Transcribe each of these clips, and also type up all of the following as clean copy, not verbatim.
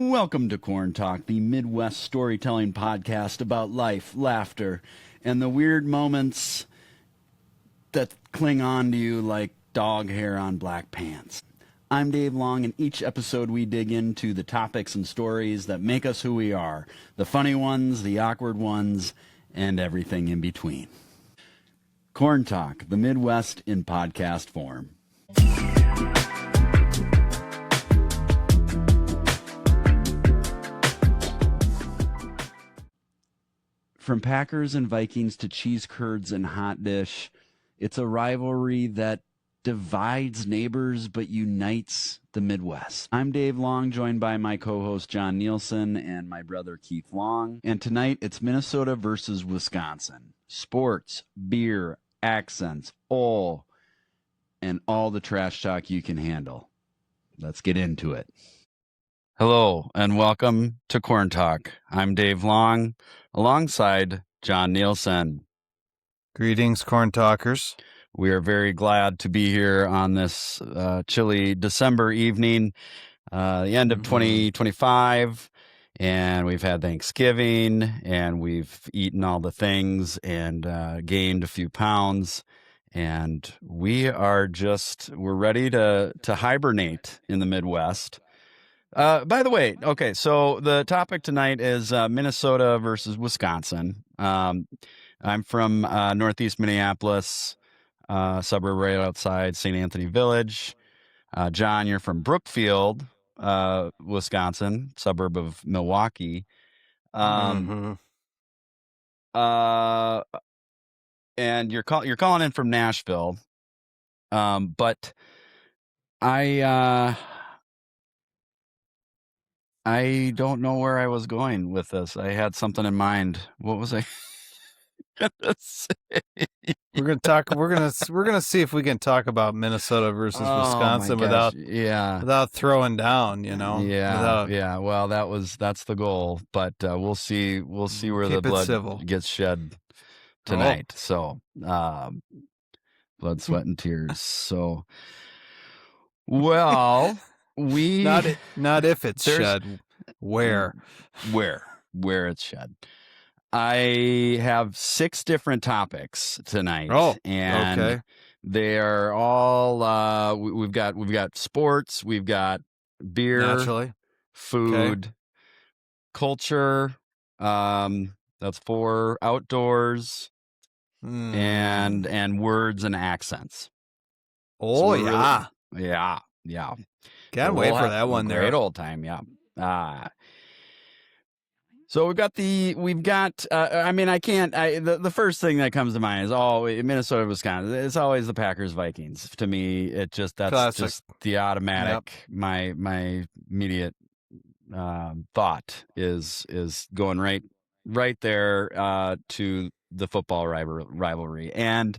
Welcome to Corn Talk, the Midwest storytelling podcast about life, laughter, and the weird moments that cling on to you like dog hair on black pants. I'm Dave Long, and each episode we dig into the topics and stories that make us who we are, the funny ones, the awkward ones, and everything in between. Corn Talk, the Midwest in podcast form. From Packers and Vikings to cheese curds and hot dish, it's a rivalry that divides neighbors but unites the Midwest. I'm Dave Long, joined by my co-host John Nielsen and my brother Keith Long. And tonight it's Minnesota versus Wisconsin. Sports, beer, accents, and all the trash talk you can handle. Let's get into it. Hello and welcome to Corn Talk. I'm Dave Long, alongside John Nielsen. Greetings, Corn Talkers. We are very glad to be here on this chilly December evening, the end of 2025, and we've had Thanksgiving, and we've eaten all the things and gained a few pounds, and we're ready to hibernate in the Midwest. By the way, okay, so the topic tonight is Minnesota versus Wisconsin. I'm from northeast Minneapolis, suburb right outside St. Anthony Village. John, you're from Brookfield, Wisconsin, suburb of Milwaukee. And you're calling in from Nashville. But I don't know where I was going with this. I had something in mind. What was I gonna say? We're gonna see if we can talk about Minnesota versus Wisconsin without throwing down, you know. Yeah. Well, that's the goal, but we'll see where the blood gets shed tonight. So, blood, sweat, and tears. So, well. Not if it's shed. Where it's shed. I have 6 different topics tonight. And okay. They are all we've got sports, we've got beer, naturally, food, culture, that's 4, outdoors, and words and accents. Oh, so yeah. Yeah. Can't wait for that one there. Great old time, yeah. So the first thing that comes to mind is Minnesota, Wisconsin. It's always the Packers, Vikings. To me, that's classic. Just the automatic, yep. My immediate thought is going right there to the football rivalry. And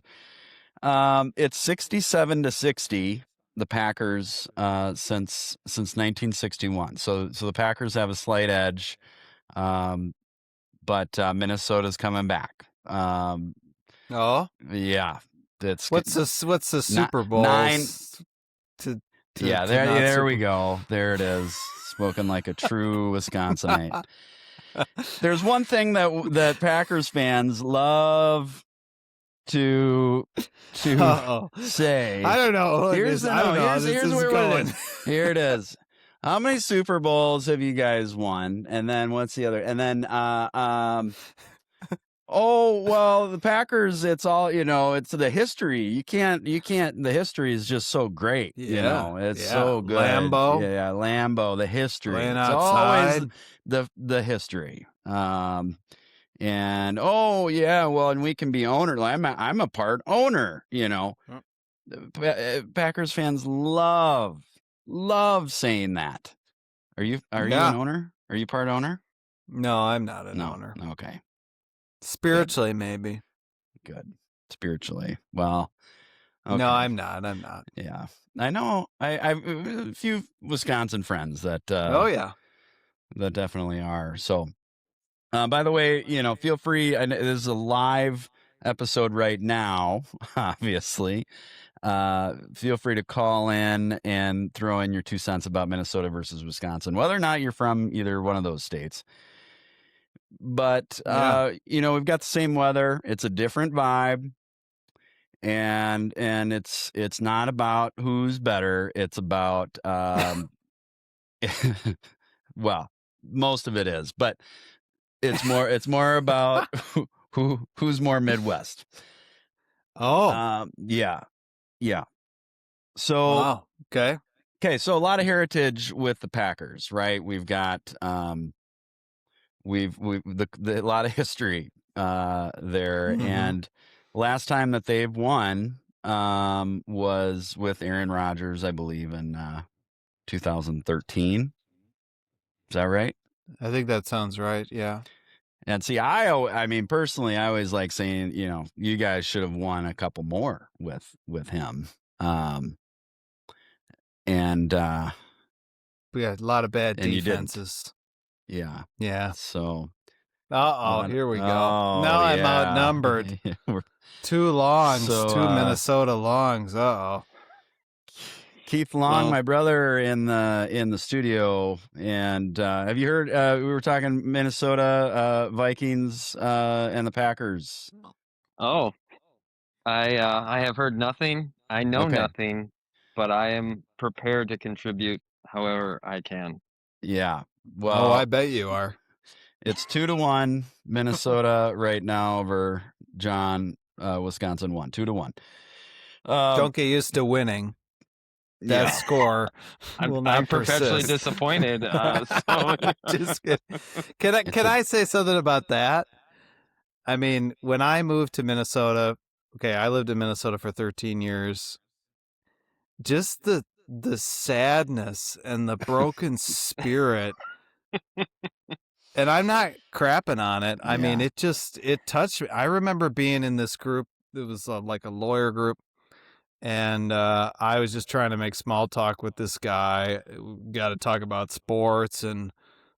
it's 67-60. The Packers since 1961. So the Packers have a slight edge, but Minnesota's coming back. Yeah, what's the Super Bowl? 9. There we go. There it is. Spoken like a true Wisconsinite. There's one thing that Packers fans love to say. I don't know. Here's where it is. Here it is. How many Super Bowls have you guys won? And then what's the other? And then the Packers, it's all, it's the history. You can't the history is just so great. It's so good. Lambeau, the history. Playing it's outside. Always the history. And and we can be owner. I'm a part owner, Packers fans love saying that. Are you an owner? Are you part owner? No, I'm not an owner. Okay. Spiritually, maybe. Good. Spiritually. Well, okay. No, I'm not. Yeah. I know. I've a few Wisconsin friends that that definitely are. So by the way, feel free. This is a live episode right now, obviously. feel free to call in and throw in your 2 cents about Minnesota versus Wisconsin, whether or not you're from either one of those states. But, we've got the same weather. It's a different vibe. And it's not about who's better. It's about, well, most of it is, but it's more about who's more Midwest. Oh, yeah. So, wow. Okay. So a lot of heritage with the Packers, right? We've got, we've a lot of history, there. And last time that they've won, was with Aaron Rodgers, I believe, in, 2013. Is that right? I think that sounds right. Yeah. And see, I mean, personally, I always like saying, you guys should have won a couple more with him. And we had a lot of bad and defenses. Yeah. So. Here we go. Now I'm outnumbered. 2 longs, 2 Minnesota longs. Keith Long, my brother, in the studio, and have you heard? We were talking Minnesota Vikings and the Packers. Oh, I have heard nothing. I know nothing, but I am prepared to contribute however I can. Yeah. Well, I bet you are. It's 2-1 Minnesota right now over John. Wisconsin 1, 2-1. Don't get used to winning. That score will not I'm perpetually disappointed. So. Just kidding. Can I say something about that? I mean, when I moved to Minnesota, I lived in Minnesota for 13 years. Just the sadness and the broken spirit. And I'm not crapping on it. I mean, it touched me. I remember being in this group. It was like a lawyer group. And I was just trying to make small talk with this guy. We got to talk about sports and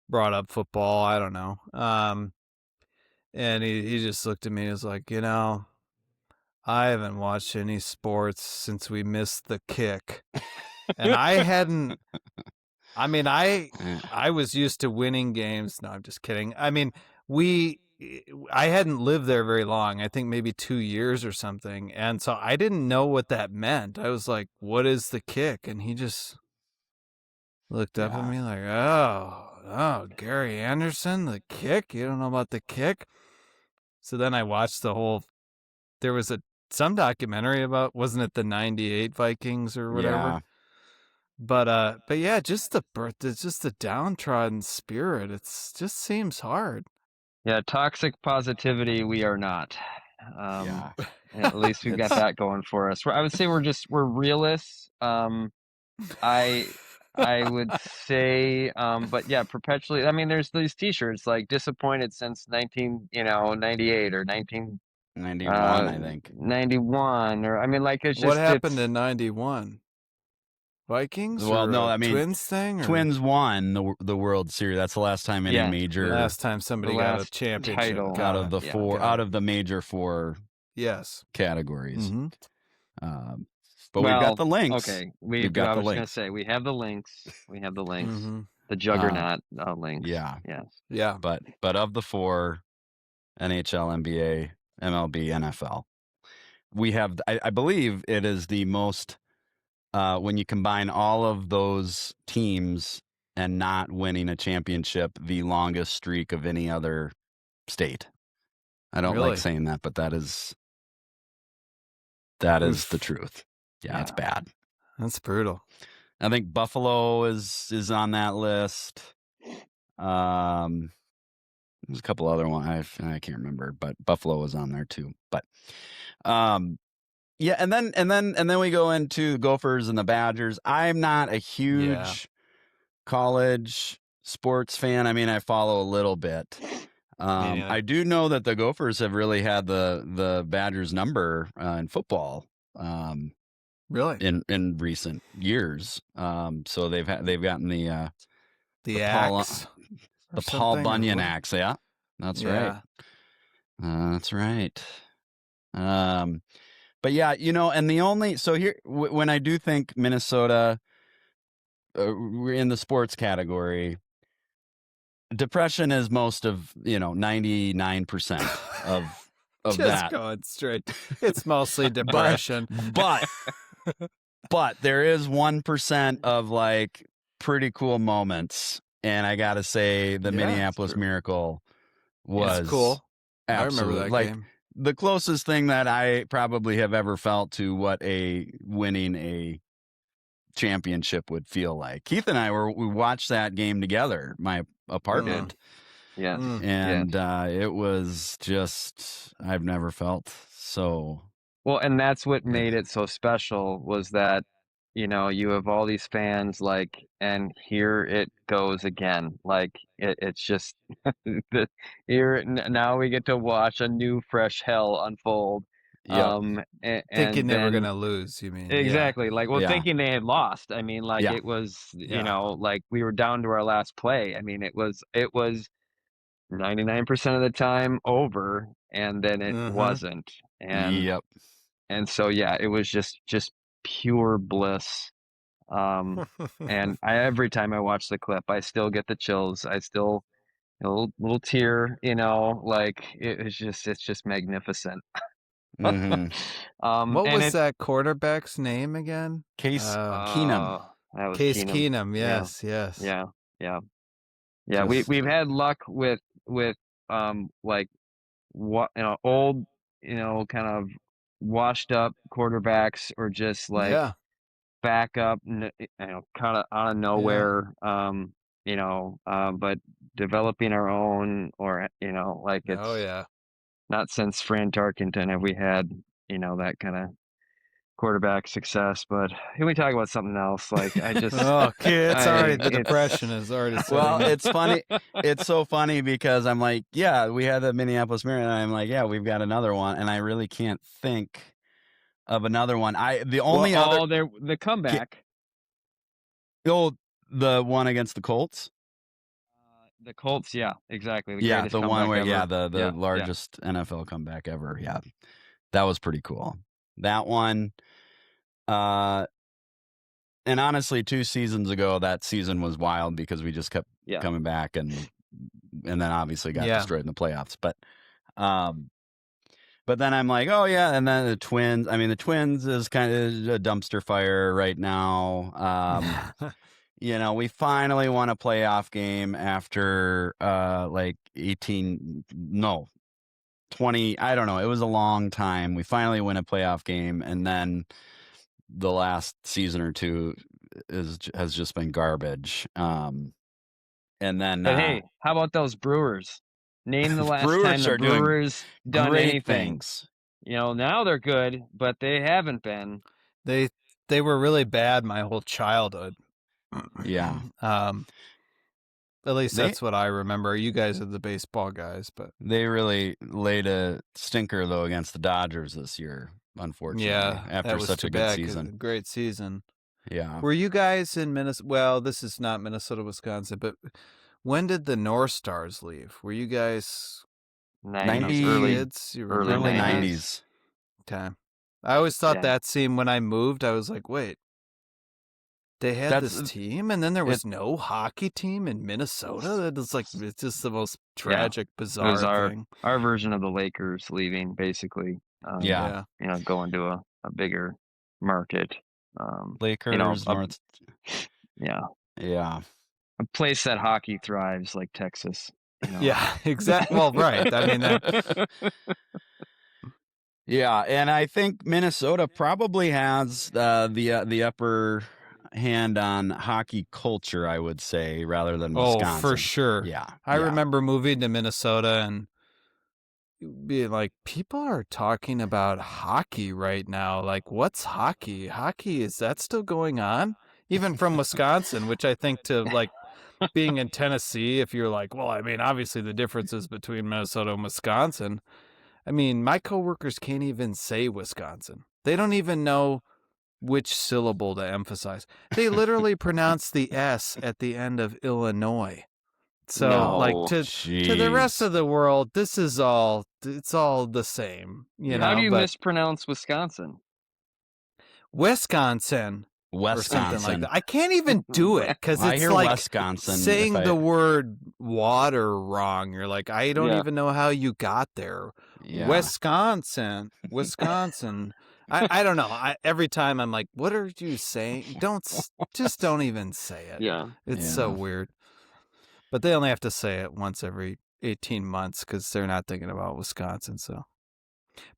brought up football. I don't know. And he just looked at me and was like, I haven't watched any sports since we missed the kick. And I hadn't. I mean, I was used to winning games. No, I'm just kidding. I mean, I hadn't lived there very long. I think maybe 2 years or something. And so I didn't know what that meant. I was like, what is the kick? And he just looked up at me like, oh, Gary Anderson, the kick? You don't know about the kick? So then I watched there was some documentary about, wasn't it the 98 Vikings or whatever? Yeah. But yeah, just the downtrodden spirit. It just seems hard. Yeah, toxic positivity. We are not. At least we've got that going for us. I would say we're realists. I would say, but yeah, perpetually. I mean, there's these T-shirts like disappointed since 1998 or 1991, I think 91, or I mean, like it's just what happened in 91. Vikings? Well, no, I mean Twins thing. Twins won the World Series. That's the last time any major. Last time somebody got a championship title out of the out of the major 4. Yes. Categories. Mm-hmm. But we've got the links. Okay, we've got the links. I was going to say we have the links. We have the links. Mm-hmm. The juggernaut links. Yeah. Yes. Yeah. But of the 4, NHL, NBA, MLB, NFL, we have. I believe it is the most. When you combine all of those teams and not winning a championship, the longest streak of any other state. I don't like saying that, but that is the truth. Yeah, it's bad. That's brutal. I think Buffalo is on that list. There's a couple other ones I can't remember, but Buffalo was on there too. But yeah, and then we go into Gophers and the Badgers. I'm not a huge college sports fan. I mean, I follow a little bit. I do know that the Gophers have really had the Badgers number in football. Really? In recent years. So they've gotten the axe, the Paul Bunyan axe. Yeah, that's right. That's right. But yeah, and the only so here when I do think Minnesota, we're in the sports category. Depression is most of 99% of Just that. going straight. It's mostly depression. But there is 1% of like pretty cool moments, and I gotta say the Minneapolis Miracle was cool. Absolutely. I remember that game. The closest thing that I probably have ever felt to what winning a championship would feel like. Keith and I we watched that game together, my apartment. Yes. And it was just, I've never felt so. Well, and that's what made it so special was that, you have all these fans and here it goes again. It's just now we get to watch a new fresh hell unfold. Yep. Thinking they were going to lose, you mean? Exactly. Thinking they had lost. I mean, it was, we were down to our last play. I mean, it was 99% of the time over, and then it wasn't. And and so it was just pure bliss. And every time I watch the clip, I still get the chills. I still a little tear, it's just magnificent. Mm-hmm. What was that quarterback's name again? Case Keenum. That was Case Keenum. Yes. Yeah. We've had luck with what old kind of washed up quarterbacks, or just back up, kind of out of nowhere. But developing our own, or it's not since Fran Tarkenton have we had that kind of quarterback success. But here we talk about something else. I just the depression is already well, it's funny. It's so funny because I'm like, we had the Minneapolis Miracle, and I'm like, we've got another one, and I really can't think of another one. The comeback. The one against the Colts. The Colts, yeah, exactly. The one where ever. the largest NFL comeback ever. Yeah, that was pretty cool. That one, and honestly, 2 seasons ago, that season was wild because we just kept coming back, and then obviously got destroyed in the playoffs. But then I'm like, and then the Twins. I mean, the Twins is kind of a dumpster fire right now. We finally won a playoff game after 20, I don't know. It was a long time. We finally win a playoff game, and then the last season or two has just been garbage. And then, hey, how about those Brewers? Name the last time the Brewers done great anything. Things. Now they're good, but they haven't been. They were really bad my whole childhood. Yeah. At least that's what I remember. You guys are the baseball guys, but they really laid a stinker though against the Dodgers this year, unfortunately. After such a good season. Great season. Yeah. Were you guys in Minnesota? Well, this is not Minnesota, Wisconsin, but when did the North Stars leave? Were you guys 90s, early 90s? Okay. I always thought that scene when I moved, I was like, wait. They had this team, and then there was no hockey team in Minnesota. It's just the most tragic, bizarre thing. Our version of the Lakers leaving, basically. Going to a bigger market. Lakers, North. Yeah. A place that hockey thrives, like Texas. Yeah, exactly. Well, right. I mean, yeah, and I think Minnesota probably has the upper hand on hockey culture, I would say, rather than Wisconsin. Oh, for sure. Yeah. I remember moving to Minnesota and being like, people are talking about hockey right now. Like, what's hockey? Hockey, is that still going on? Even from Wisconsin, which I think to being in Tennessee, if you're like, well, I mean, obviously the differences between Minnesota and Wisconsin. I mean, my coworkers can't even say Wisconsin. They don't even know which syllable to emphasize. They literally pronounce the S at the end of Illinois. So No. like to the rest of the world, it's all the same, you know. How do you but mispronounce Wisconsin? Wisconsin or something like Wisconsin. that. I can't even do it because I it's hear like Wisconsin saying if I- the word water wrong. You're like, I don't Yeah. even know how you got there. Yeah. Wisconsin. I don't know. Every time I'm like, what are you saying? Just don't even say it. Yeah. It's so weird. But they only have to say it once every 18 months because they're not thinking about Wisconsin. So,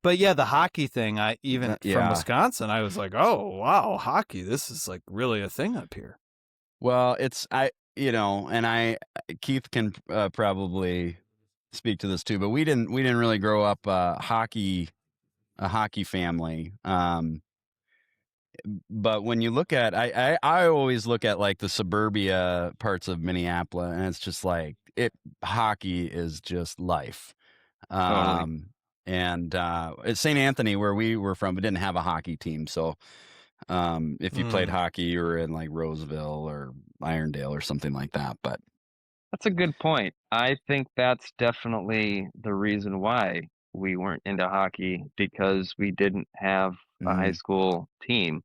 but yeah, the hockey thing, from Yeah. Wisconsin, I was like, oh, wow, hockey. This is like really a thing up here. Well, and Keith can probably speak to this too, but we didn't really grow up a hockey family. But when you look at, I always look at like the suburbia parts of Minneapolis, and it's just like hockey is just life. Totally. And at St. Anthony, where we were from, we didn't have a hockey team. So if you played hockey, you were in like Roseville or Irondale or something like that. But That's a good point. I think that's definitely the reason why we weren't into hockey, because we didn't have a high school team.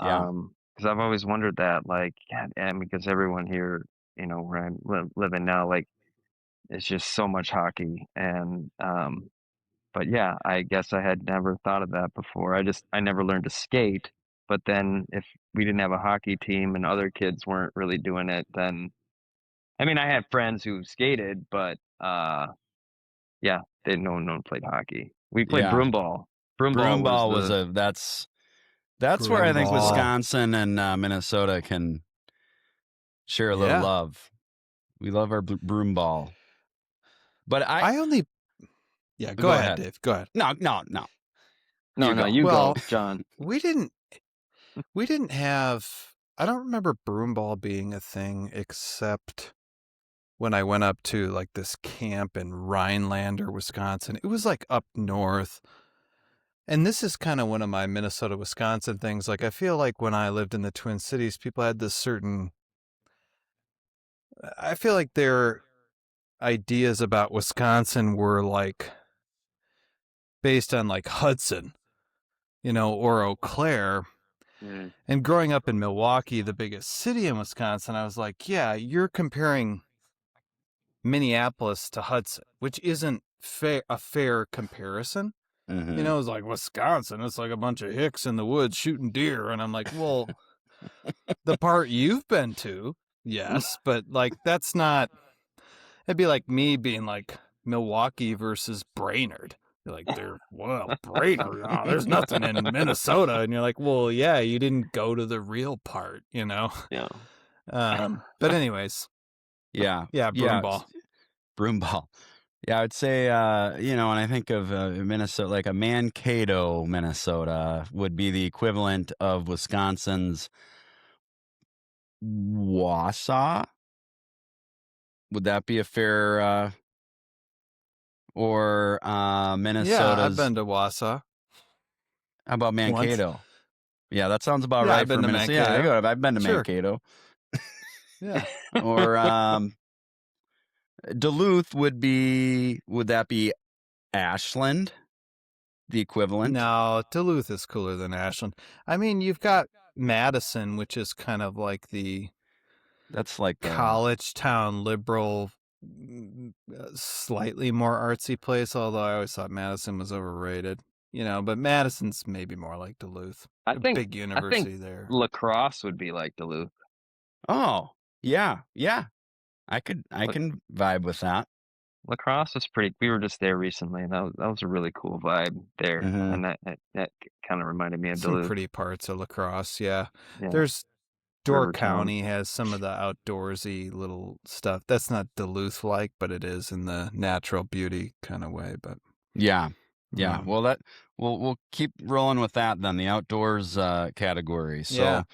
Yeah. Because I've always wondered that, like, and because everyone here, where I'm living now, like, it's just so much hockey. And but yeah, I guess I had never thought of that before. I never learned to skate. But then if we didn't have a hockey team and other kids weren't really doing it, then I mean, I had friends who skated, but yeah, no one played hockey. We played broomball. Broomball was that's where I think Broomball. Wisconsin and Minnesota can share a little love. We love our broomball. But Yeah, go ahead, Dave. Go ahead. No. No, you go, John. We didn't have. I don't remember broomball being a thing except when I went up to like this camp in Rhinelander, Wisconsin. It was like up north. And this is kind of one of my Minnesota, Wisconsin things. Like, I feel like when I lived in the Twin Cities, people had this certain. I feel like their ideas about Wisconsin were like based on like Hudson, or Eau Claire. Mm. And growing up in Milwaukee, the biggest city in Wisconsin, I was like, yeah, you're comparing Minneapolis to Hudson, which isn't a fair comparison. Mm-hmm. It's like Wisconsin, it's like a bunch of hicks in the woods shooting deer. And I'm like, well, the part you've been to, yes, but like that's not. It'd be like me being like Milwaukee versus Brainerd. You're like, Brainerd, there's nothing in Minnesota. And you're like, well, yeah, you didn't go to the real part, Yeah. But anyways. Yeah. Broomball. Broomball. Yeah, I would say, when I think of Minnesota, like a Mankato, Minnesota would be the equivalent of Wisconsin's Wausau. Would that be a fair, or Minnesota's? Yeah, I've been to Wausau. How about Mankato? Once. Yeah, that sounds about right for Minnesota. Yeah, I've been to Mankato. Yeah. Or Duluth would that be Ashland? The equivalent? No, Duluth is cooler than Ashland. I mean, you've got Madison, which is kind of like that's like college town liberal, slightly more artsy place, although I always thought Madison was overrated. But Madison's maybe more like Duluth. I think big university there. La Crosse would be like Duluth. Oh, yeah. I can vibe with that. La Crosse was pretty. We were just there recently, and that was a really cool vibe there, and that kind of reminded me of some Duluth. pretty parts of La Crosse. Yeah. There's Door County has some of the outdoorsy little stuff. That's not Duluth-like, but it is in the natural beauty kind of way. But yeah. Well, we'll keep rolling with that then. The outdoors category. So,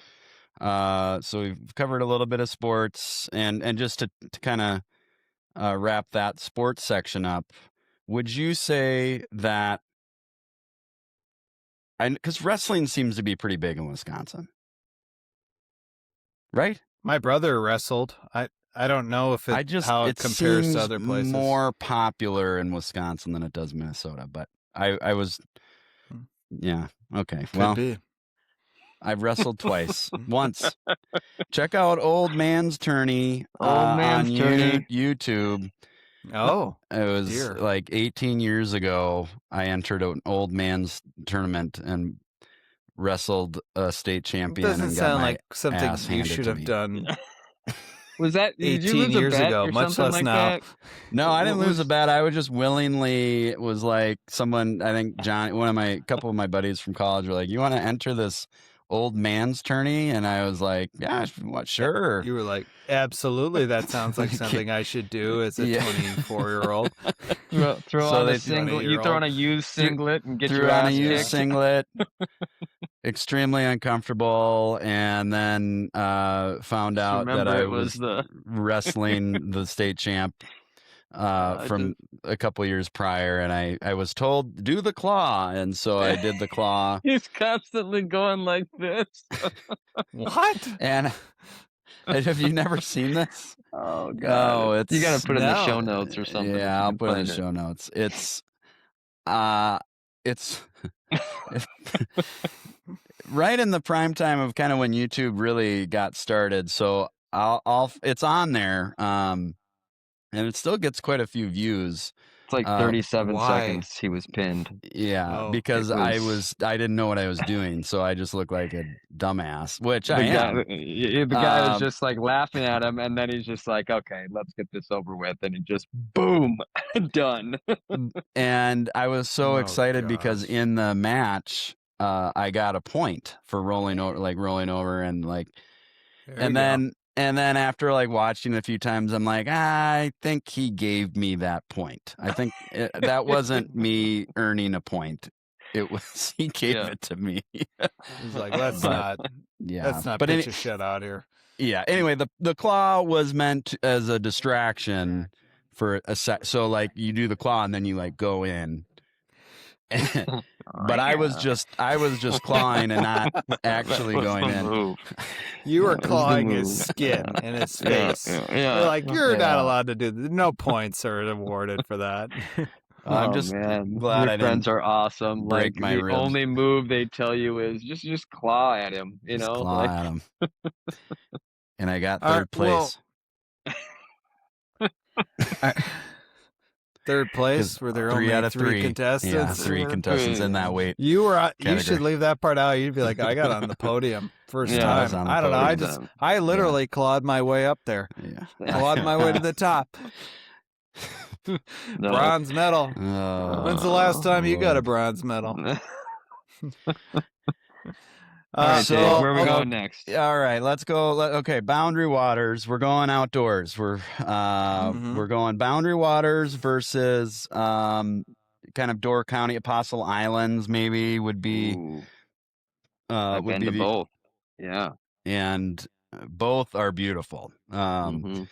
so we've covered a little bit of sports, and just to kind of wrap that sports section up, would you say that? Because wrestling seems to be pretty big in Wisconsin, right? My brother wrestled. I don't know if how it compares seems to other places. more popular in Wisconsin than it does Minnesota, but I was, yeah, okay. Could be. I've wrestled twice. Once. Check out Old Man's Tourney on YouTube. Oh, it was like 18 years ago. I entered an old man's tournament and wrestled a state champion. Doesn't and sound got my like something ass you handed should to have me. done. Was that 18 years ago? Much less like now. That? No, I didn't lose a bet. I would just willingly. It was like someone. I think John, couple of my buddies from college were like, "You want to enter this old man's tourney?" And I was like, "Yeah, what? Sure." You were like, "Absolutely, that sounds like something I should do as a 24-year-old." Throw on a singlet. You throw on a used singlet and get your ass kicked. Threw on a used singlet. Extremely uncomfortable, and then found out that I was wrestling the state champ from a couple years prior, and I was told do the claw, and so I did the claw. He's constantly going like this. What? And have you never seen this? Oh God! No, you got to put it in the show notes or something. Yeah, I'll put it in the show notes. It's right in the prime time of kind of when YouTube really got started. So it's on there. And it still gets quite a few views. It's like 37 seconds he was pinned. Yeah, because I didn't know what I was doing, so I just looked like a dumbass, which I am. The guy was just like laughing at him, and then he's just like, okay, let's get this over with, and he just boom, done. And I was so excited because in the match, I got a point for rolling over and like, and then after like watching it a few times, I'm like, I think he gave me that point. I think that wasn't me earning a point. It was he gave it to me. He's like, let's not pitch a shit out here. Yeah. Anyway, the claw was meant as a distraction for a sec. So like you do the claw and then you like go in. But I was just clawing and not actually going in. You were clawing his skin and his face. You're like, you're not allowed to do this. No points are awarded for that. I'm just glad your friends are awesome. Break like my the ribs. Only move they tell you is just claw at him. You know, claw at him. And I got third place. Third place? Were there only three contestants? Yeah, 3 contestants in that weight. You should leave that part out. You'd be like, I got on the podium first time. I don't know. I literally clawed my way up there. Yeah. Clawed my way to the top. Bronze medal. When's the last time you got a bronze medal? All right, Dave, where are we going next? All right, let's go. Okay, Boundary Waters. We're going outdoors. We're going Boundary Waters versus kind of Door County, Apostle Islands. Maybe would be. I've been to both. Yeah, and both are beautiful. And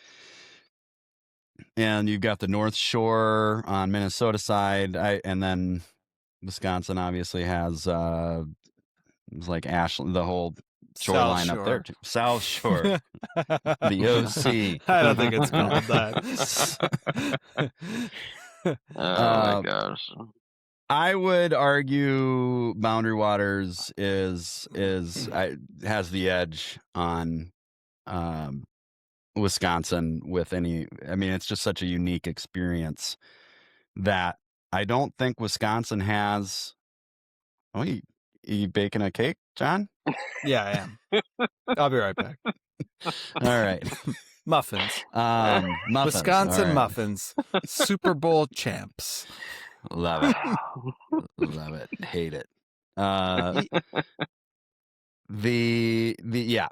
you've got the North Shore on Minnesota side, and then Wisconsin obviously has. It's like Ashland, the whole shoreline up there too. South Shore, the OC. I don't think it's called that. Oh my gosh! I would argue Boundary Waters has the edge on Wisconsin with any. I mean, it's just such a unique experience that I don't think Wisconsin has. Oh, you baking a cake, John? Yeah, I am. I'll be right back. All right. Muffins. Muffins. Wisconsin muffins. Super Bowl champs. Love it. Love it. Hate it.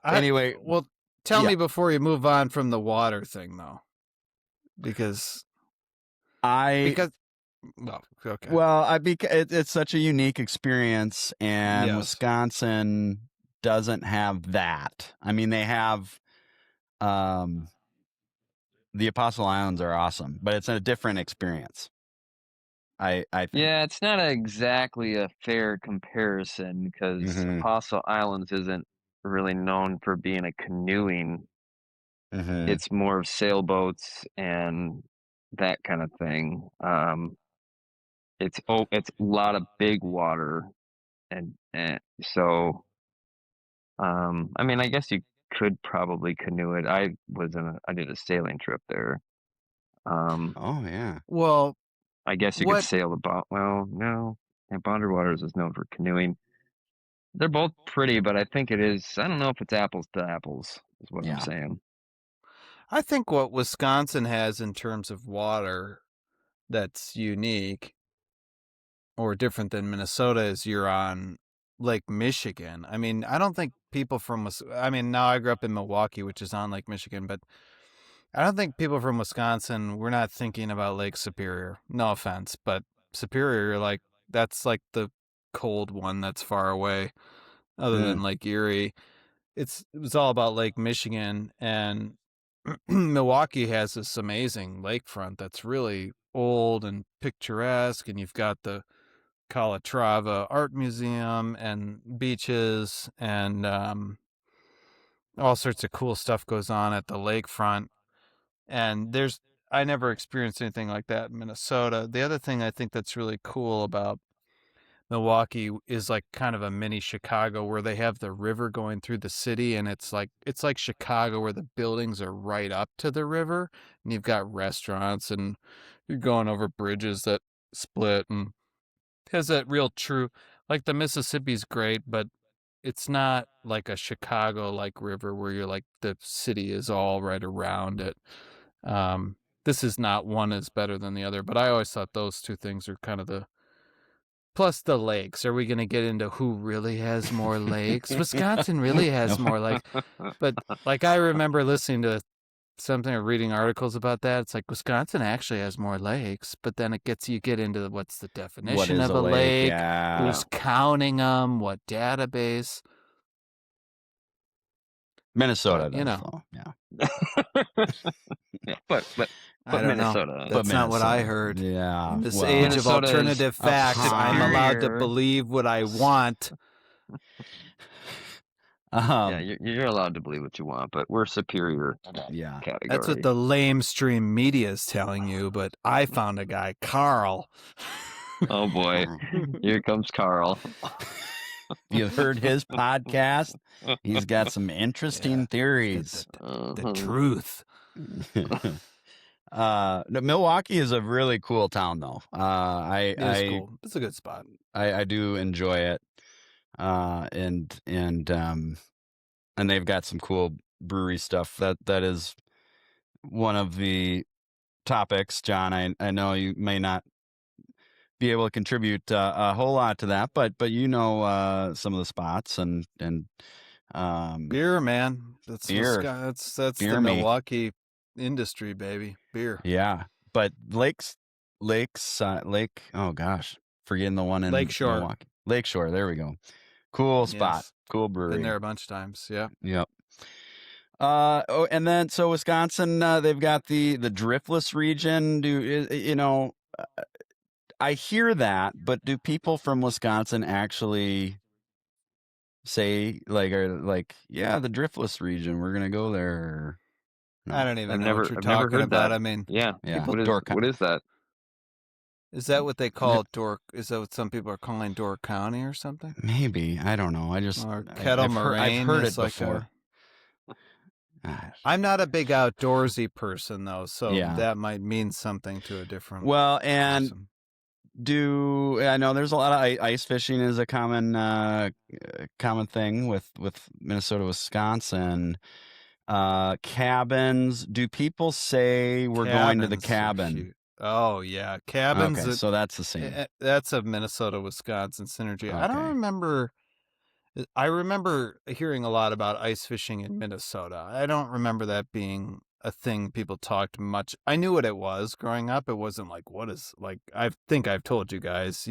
Anyway. Well, tell me before you move on from the water thing, though. Because well, okay. Well, it's such a unique experience, and Wisconsin doesn't have that. I mean, they have the Apostle Islands are awesome, but it's a different experience. I think. Yeah, it's not exactly a fair comparison because Apostle Islands isn't really known for being a canoeing it's more of sailboats and that kind of thing. It's a lot of big water, and so I mean, I guess you could probably canoe it. I did a sailing trip there. Oh yeah. Well, I guess you could sail about. Well, no, and Bonder Waters is known for canoeing. They're both pretty, but I think it is. I don't know if it's apples to apples, is what I'm saying. I think what Wisconsin has in terms of water that's unique or different than Minnesota is you're on Lake Michigan. I mean, I don't think people from now I grew up in Milwaukee, which is on Lake Michigan, but I don't think people from Wisconsin, we're not thinking about Lake Superior. No offense, but Superior, like, that's like the cold one that's far away, other than Lake Erie. It was all about Lake Michigan, and Milwaukee has this amazing lakefront that's really old and picturesque, and you've got the Calatrava Art Museum and beaches, and all sorts of cool stuff goes on at the lakefront. And I never experienced anything like that in Minnesota. The other thing I think that's really cool about Milwaukee is like kind of a mini Chicago, where they have the river going through the city, and it's like Chicago, where the buildings are right up to the river, and you've got restaurants, and you're going over bridges that split, and it has that real true, like, the Mississippi's great, but it's not like a Chicago like river where you're like the city is all right around it. This is not one is better than the other, but I always thought those two things are kind of the. Plus the lakes. Are we going to get into who really has more lakes? Wisconsin really has more lakes. But like, I remember listening to something or reading articles about that. It's like Wisconsin actually has more lakes, but then you get into what's the definition of a lake? Yeah. Who's counting them? What database? Minnesota But, does, though. Yeah. Yeah, but I don't Minnesota. know. That's not what I heard. Yeah. In this age of Minnesota is alternative facts, I'm allowed to superior. believe what I want. Yeah, you're allowed to believe what you want, but we're superior to that category. That's what the lamestream media is telling you, but I found a guy, Carl. Oh boy, here comes Carl. You heard his podcast? He's got some interesting theories. The truth. Milwaukee is a really cool town, though. It is cool. It's a good spot. I do enjoy it. And they've got some cool brewery stuff. That is one of the topics, John. I know you may not be able to contribute a whole lot to that, but you know some of the spots and beer, man. That's beer. That's beer the Milwaukee industry, baby. Beer. Yeah, but Lake. Oh gosh, forgetting the one in Lakeshore. Milwaukee. Lakeshore. There we go. Cool spot. Yes. Cool brewery. Been there a bunch of times. Yeah. Yep. And then so Wisconsin, they've got the driftless region. I hear that, but do people from Wisconsin actually say yeah, the driftless region, we're gonna go there? No. I don't even know what you're talking about. That. I mean, yeah. What is that? Is that what they call Dork? Is that what some people are calling Dork County or something? Maybe, I don't know. Or Kettle Moraine. I've heard it before. I'm not a big outdoorsy person, though, so that might mean something to a different. Well, and person. I know there's a lot of ice fishing is a common thing with Minnesota, Wisconsin. Cabins. Do people say we're going to the cabin? Oh yeah, cabins. Okay, so that's the same. That's a Minnesota Wisconsin synergy. Okay. I don't remember. I remember hearing a lot about ice fishing in Minnesota. I don't remember that being a thing people talked much. I knew what it was growing up. It wasn't like, what is, like, I think I've told you guys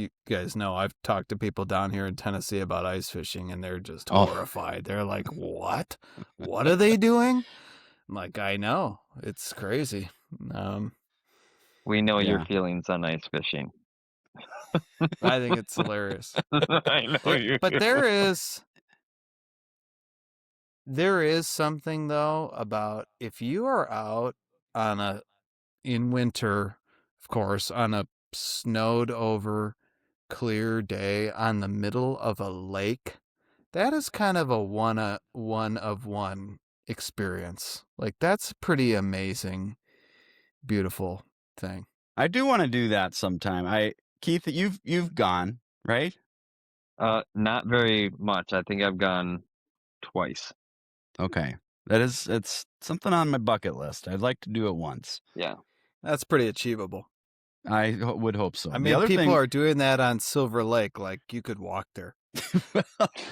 know, I've talked to people down here in Tennessee about ice fishing, and they're just horrified. They're like, what? What are they doing? I'm like, I know. It's crazy. We know your feelings on ice fishing. I think it's hilarious. I know you. But there is There is something though about if you are out in winter, of course, on a snowed over clear day on the middle of a lake, that is kind of a one of one experience. Like that's pretty amazing, beautiful thing. I do want to do that sometime. Keith, you've gone, right? Not very much. I think I've gone twice. Okay. It's something on my bucket list. I'd like to do it once. Yeah. That's pretty achievable. I would hope so. I The mean, other people thing, are doing that on Silver Lake. Like you could walk there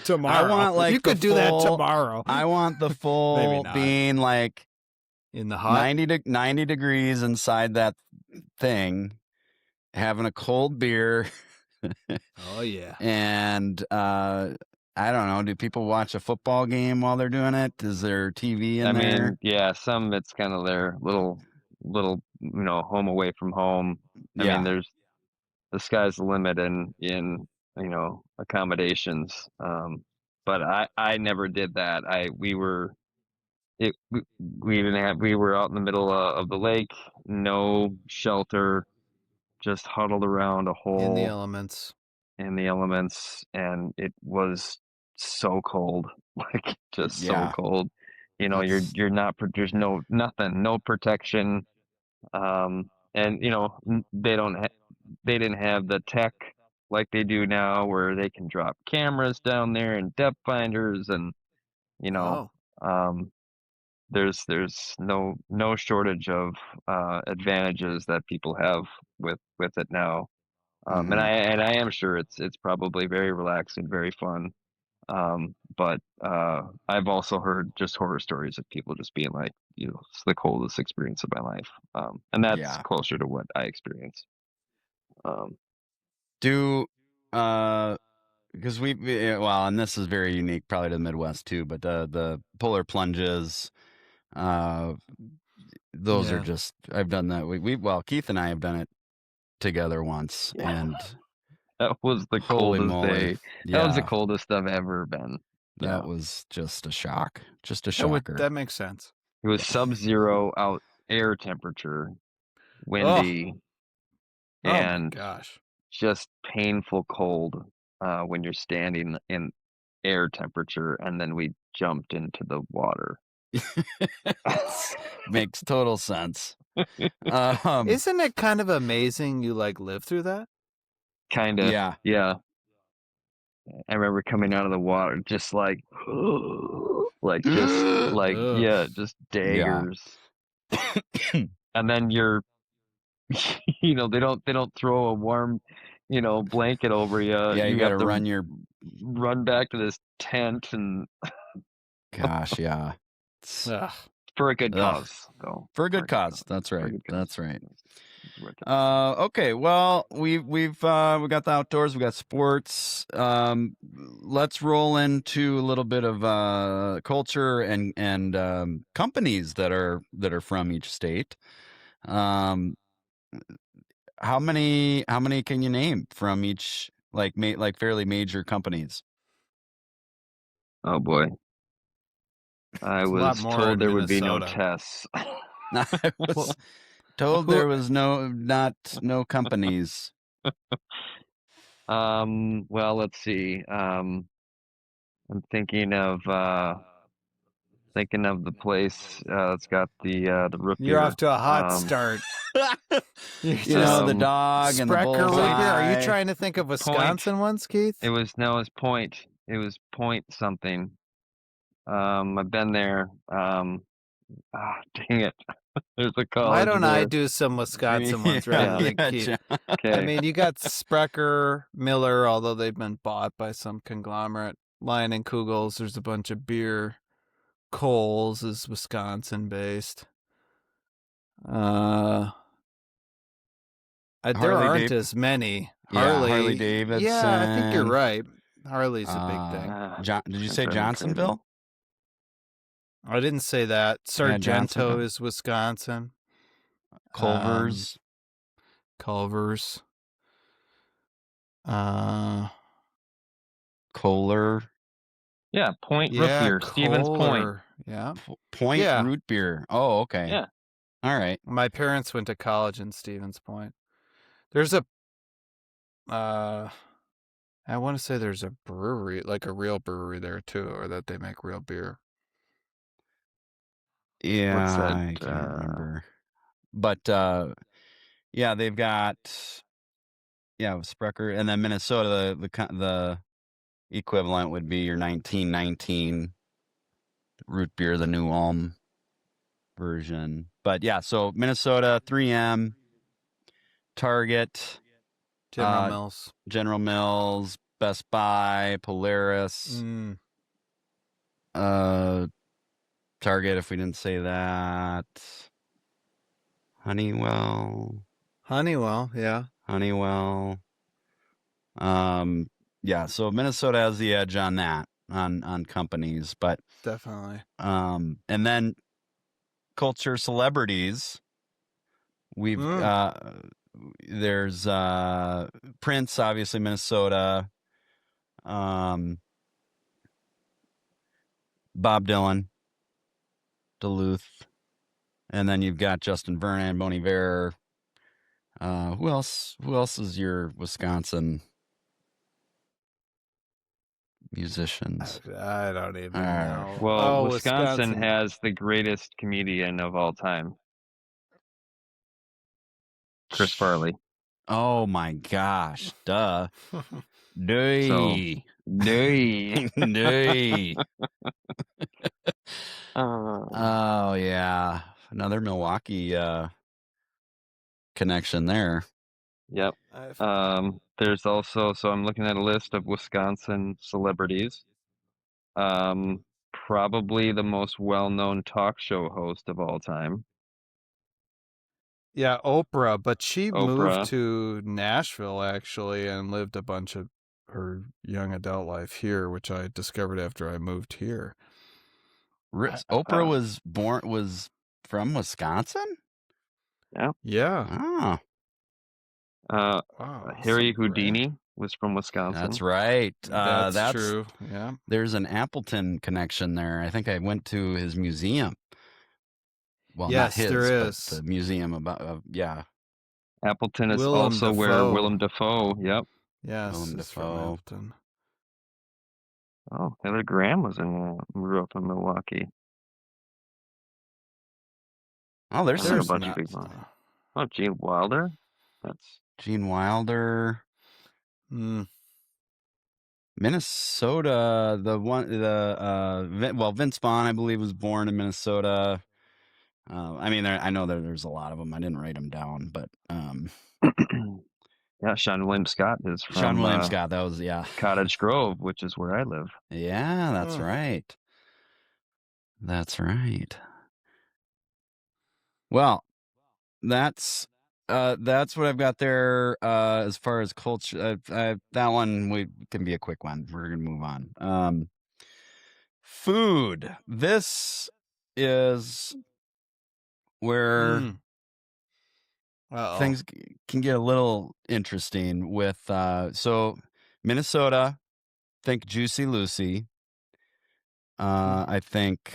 tomorrow. I want like you could do that full- tomorrow. I want the full not. being like In the hot. 90 degrees inside that thing, having a cold beer. Oh yeah. And I don't know. Do people watch a football game while they're doing it? Is there TV in there? I mean, yeah, some it's kind of their little, home away from home. I Yeah. mean, the sky's the limit in accommodations. But I never did that. We were out in the middle of the lake, no shelter, just huddled around a hole In the elements. and it was so cold, like just so Yeah. cold. You're not, there's nothing, no protection. And they didn't have the tech like they do now where they can drop cameras down there and depth finders and Oh. there's no shortage of advantages that people have with it now. Mhm. And I am sure it's probably very relaxing, very fun. But I've also heard just horror stories of people just being like, it's the coldest experience of my life. And that's Yeah. closer to what I experienced. Because and this is very unique probably to the Midwest too, but the polar plunges, those are Yeah. just, I've done that. Keith and I have done it together once, and That was the holy coldest moly. day. That was the Yeah. coldest I've ever been. Yeah. That was just a shock. Just a shocker. That makes sense. It was sub-zero out air temperature, windy, Oh my and gosh. just painful cold when you're standing in air temperature, and then we jumped into the water. Makes total sense. Isn't it kind of amazing you like live through that? Kind of. Yeah. Yeah. I remember coming out of the water just like just daggers. And then you're they don't throw a warm, blanket over you. Yeah, you got to run back to this tent and gosh, yeah. For a good cause, though. For a good cause. That's right. That's right. It's okay. Well, we got the outdoors. We got sports. Let's roll into a little bit of culture and companies that are from each state. How many can you name from each like fairly major companies? Oh boy. I was told there would be no tests. I was told there was no companies. Well, let's see. I'm thinking of the place that's got the root beer. You're off to a hot start. The dog and the bullseye. Are you trying to think of Wisconsin ones, Keith? It was Point. It was Point something. I've been there. Dang it. There's a college. Why don't I do some Wisconsin ones rather than Keith? Okay. I mean, you got Sprecher, Miller, although they've been bought by some conglomerate. Lion and Kugels, there's a bunch of beer. Coles is Wisconsin-based. There aren't as many. Harley Davidson. Yeah, I think you're right. Harley's a big thing. Did you say Johnsonville? I didn't say that. Sargento is Wisconsin. Culver's. Kohler. Yeah, Point root Yeah, beer, Stevens Point. Kohler. Yeah. Point Yeah. root beer. Oh, okay. Yeah. All right. My parents went to college in Stevens Point. There's a I want to say there's a brewery, like a real brewery there too, or that they make real beer. Yeah, What's that? I can't remember. But yeah, they've got Sprecher, and then Minnesota. The equivalent would be your 1919 root beer, the New Ulm version. But yeah, so Minnesota, 3M, Target, General Mills, Best Buy, Polaris, Target, if we didn't say that, Honeywell, yeah. Yeah, so Minnesota has the edge on that, on companies, but Definitely. and then culture celebrities. We've there's Prince, obviously Minnesota, Bob Dylan, Duluth, and then you've got Justin Vernon, Bon Iver. Who else is your Wisconsin musicians? I don't even know. Well, Wisconsin has the greatest comedian of all time, Chris Farley. Oh my gosh, duh. Nay. Oh yeah, another Milwaukee connection there. Yep. There's also, so I'm looking at a list of Wisconsin celebrities. Probably the most well-known talk show host of all time. Yeah, Oprah, but she moved to Nashville actually and lived a bunch of her young adult life here, which I discovered after I moved here. Oprah was from Wisconsin? Yeah. Yeah. Oh. Wow. Harry Houdini was from Wisconsin. That's right. That's true. Yeah. There's an Appleton connection there. I think I went to his museum. Well, yes, not his, there but is. the museum about yeah. Appleton is also where Willem Dafoe. Yep. Yes, Willem Dafoe. Appleton. Oh, Heather Graham grew up in Milwaukee. Oh, there's a bunch of big ones. Oh, Gene Wilder. That's Gene Wilder. Minnesota, Vince Vaughn, I believe, was born in Minnesota. I mean, I know there's a lot of them. I didn't write them down, but yeah, Sean William Scott is from Sean William Scott. That was Cottage Grove, which is where I live. Yeah, that's right. That's right. Well, that's what I've got there as far as culture. That one can be a quick one. We're gonna move on. Food. This is where things can get a little interesting with so Minnesota, think Juicy Lucy. I think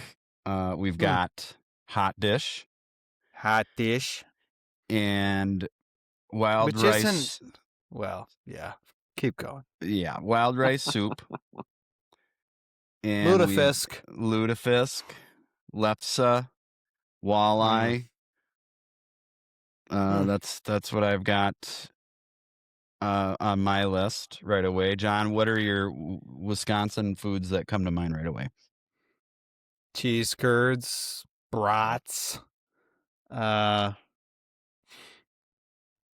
we've got Hot Dish. And wild rice. Well, yeah. Keep going. Yeah, wild rice soup. And lutefisk, lepsa, walleye. That's what I've got on my list right away. John, what are your Wisconsin foods that come to mind right away? Cheese curds, brats.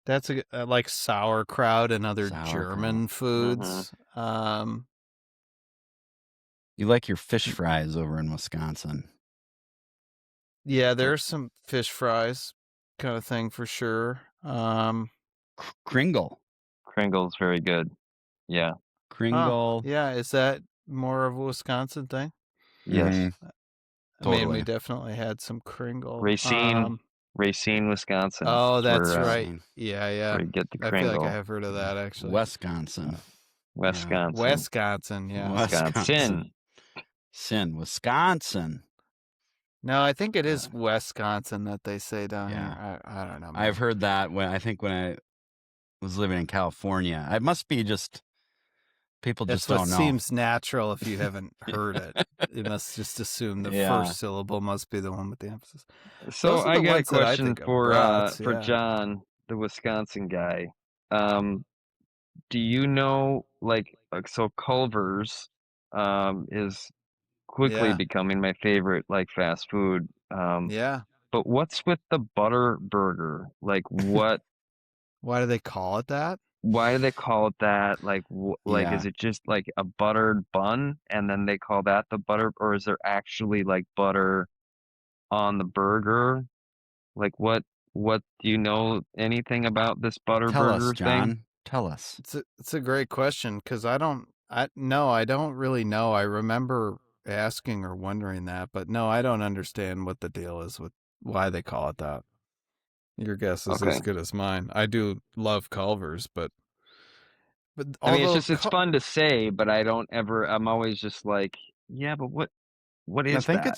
That's like sauerkraut and other German foods. You like your fish fries over in Wisconsin? Yeah, there's some fish fries kind of thing for sure. Kringle. Kringle's very good. Yeah. Kringle. Yeah, is that more of a Wisconsin thing? Yes. Totally. I mean, we definitely had some Kringle. Racine, Wisconsin. Oh, that's right. Yeah. Where you get the I Kringle. feel like I have heard of that actually. Wisconsin. Wisconsin. Wisconsin, yeah. Wisconsin. Wisconsin. No, I think it is Wisconsin that they say down Yeah. here. I don't know. Man. I've heard that when I was living in California. It must be just people That's just what don't know. seems natural if you haven't heard it. You must just assume the first syllable must be the one with the emphasis. So Those are I the got a ones that I question think of, for brats, yeah. John, the Wisconsin guy. Do you know, like, so Culver's is quickly Yeah. becoming my favorite, like, fast food. Yeah. But what's with the butter burger? Like, what? Why do they call it that? Why do they call it that? Like, like, Yeah. is it just like a buttered bun, and then they call that the butter, or is there actually like butter on the burger? Like, what? What do you know anything about this butter Tell us, burger John. thing? Tell us. It's a great question because I don't really know. I remember asking or wondering that, but no, I don't understand what the deal is with why they call it that. Your guess is Okay. as good as mine. I do love Culver's, but I mean, although it's fun to say, but I'm always just like, yeah, but what is I think that?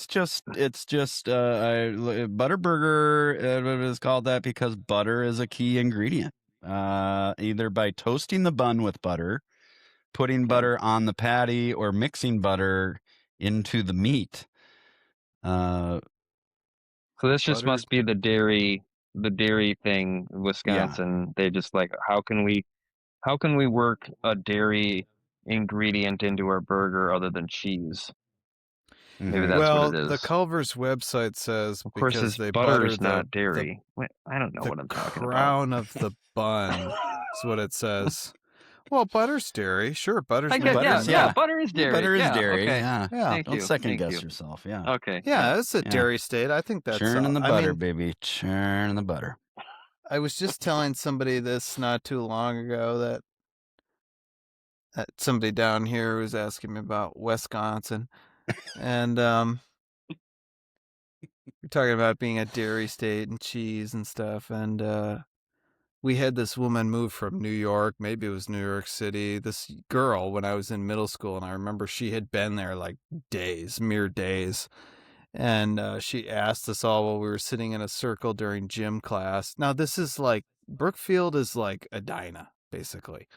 it's just butter burger. It is called that because butter is a key ingredient. Either by toasting the bun with butter, putting butter on the patty, or mixing butter into the meat. So this just butter- must be the dairy thing in Wisconsin. They just like, how can we work a dairy ingredient into our burger other than cheese? Maybe that's what it is. the Culver's website says Of course, because this they butter is butter not dairy. Wait, I don't know what I'm talking about. crown of the bun is what it says. Well, butter's dairy. Sure, butter's I not get, dairy. yeah, butter is dairy. Butter is Yeah, dairy. okay. Yeah. Yeah. Thank you. Don't second Thank guess you. yourself. Yeah. Okay. Yeah, it's a dairy state. I think that's churning the I butter, mean, baby. Churn the butter. I was just telling somebody this not too long ago that somebody down here was asking me about Wisconsin, and we're talking about being a dairy state and cheese and stuff, and we had this woman move from New York, maybe it was New York City, this girl when I was in middle school, and I remember she had been there like mere days. And she asked us all while we were sitting in a circle during gym class. Now, this is like, Brookfield is like Edina, basically.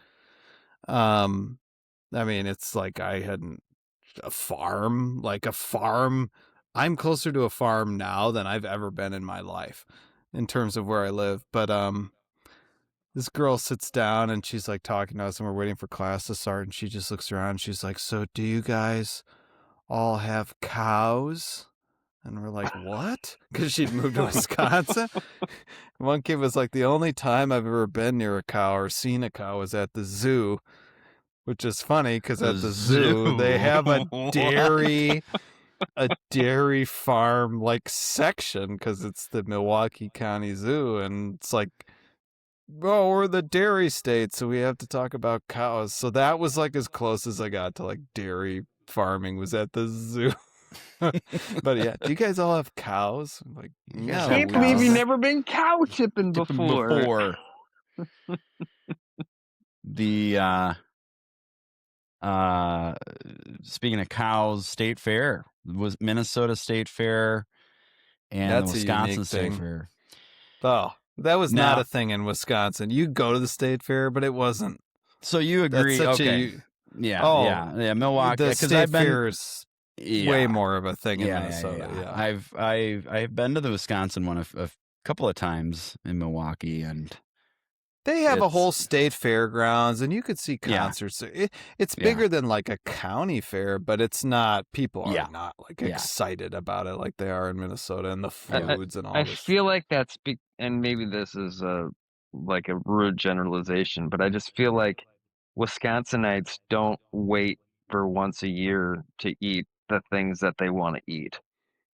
I mean, it's like I hadn't, a farm. I'm closer to a farm now than I've ever been in my life in terms of where I live. But this girl sits down and she's like talking to us, and we're waiting for class to start, and she just looks around and she's like, "So do you guys all have cows?" And we're like, "What?" Because she'd moved to Wisconsin. One kid was like, "The only time I've ever been near a cow or seen a cow was at the zoo," which is funny because at the zoo they have a dairy farm like section because it's the Milwaukee County Zoo, and it's like, "Oh, we're the dairy state, so we have to talk about cows." So that was like as close as I got to like dairy farming was at the zoo. But yeah, do you guys all have cows? I'm like, yeah, I can't believe you've never been cow tipping before. The speaking of cows, State Fair was Minnesota State Fair and That's the a Wisconsin unique State thing. Fair. Oh, that was Now- not a thing in Wisconsin. You go to the state fair, but it wasn't. So you agree? That's such Okay. Yeah. Oh, yeah. Milwaukee. The Because state I've been. fair is way more of a thing in Minnesota. Yeah. I've been to the Wisconsin one a couple of times in Milwaukee, and They have a whole state fairgrounds, and you could see Yeah. concerts. It's bigger than like a county fair, but it's not. People are Yeah. not like Yeah. excited about it like they are in Minnesota, and the foods and all I this. feel like that's and maybe this is like a rude generalization, but I just feel like Wisconsinites don't wait for once a year to eat the things that they want to eat.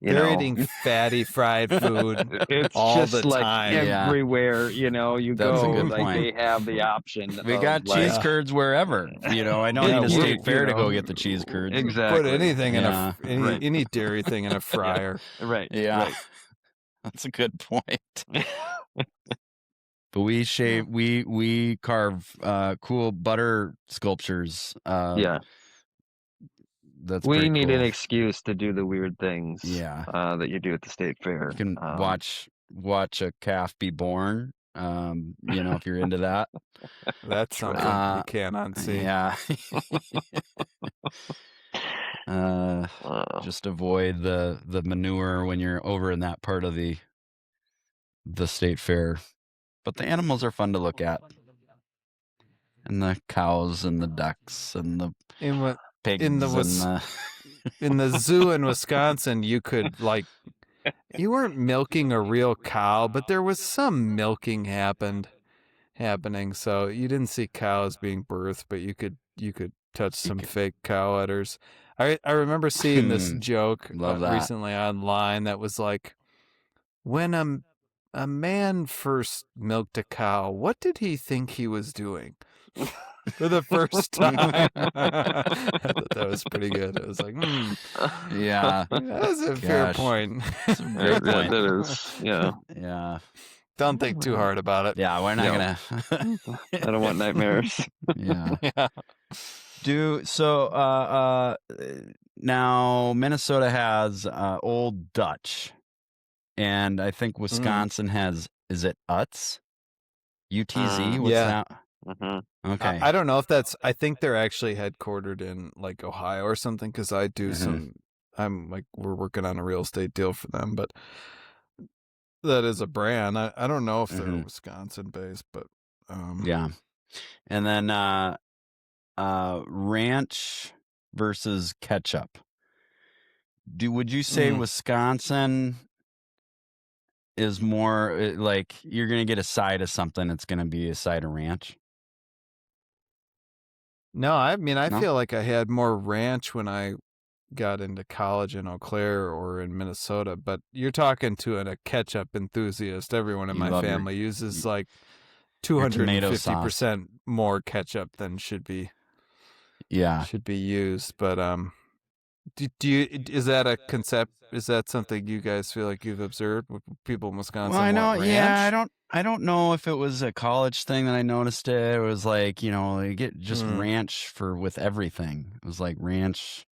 They're eating fatty fried food It's all just the like time. Yeah. everywhere, you That's a go, good like point. they have the option. We of, got like, cheese curds wherever. I don't Yeah, need a we- state fair you to go know, get the cheese curds. Exactly. Put anything in Yeah. any dairy thing in a fryer. Right. Yeah. Right. That's a good point. But we carve cool butter sculptures. Yeah. that's We pretty need cool. an excuse to do the weird things Yeah. that you do at the state fair. You can watch a calf be born. If you're into that. That's something you can't unsee. Yeah. Just avoid the manure when you're over in that part of the state fair. But the animals are fun to look at. And the cows and the ducks and the pigs in the zoo in Wisconsin, you could you weren't milking a real cow, but there was some milking happening. So you didn't see cows being birthed, but you could touch some fake cow udders. I remember seeing this joke recently online that was like, when a man first milked a cow, what did he think he was doing? For the first time. I thought that was pretty good. It was like, yeah, that's a fair point. That's a great point. That is, yeah. Yeah. Don't think too hard about it. Yeah, we're not gonna. I don't want nightmares. Yeah. Now Minnesota has Old Dutch, and I think Wisconsin has. Is it Utz? UTZ? What's that? Mm-hmm. Okay. I don't know if that's. I think they're actually headquartered in like Ohio or something, because I do we're working on a real estate deal for them, but that is a brand. I don't know if they're Wisconsin based, but yeah. And then ranch versus ketchup. Would you say Wisconsin is more like you're going to get a side of something, it's going to be a side of ranch? No, I mean, I feel like I had more ranch when I got into college in Eau Claire or in Minnesota, but you're talking to a ketchup enthusiast. Everyone in my family uses like 250% more ketchup than should be used. But is that a concept? Is that something you guys feel like you've observed with people in Wisconsin? Well, I know. Want ranch? Yeah, I don't know if it was a college thing that I noticed it. It was like, you get just ranch with everything. It was like ranch.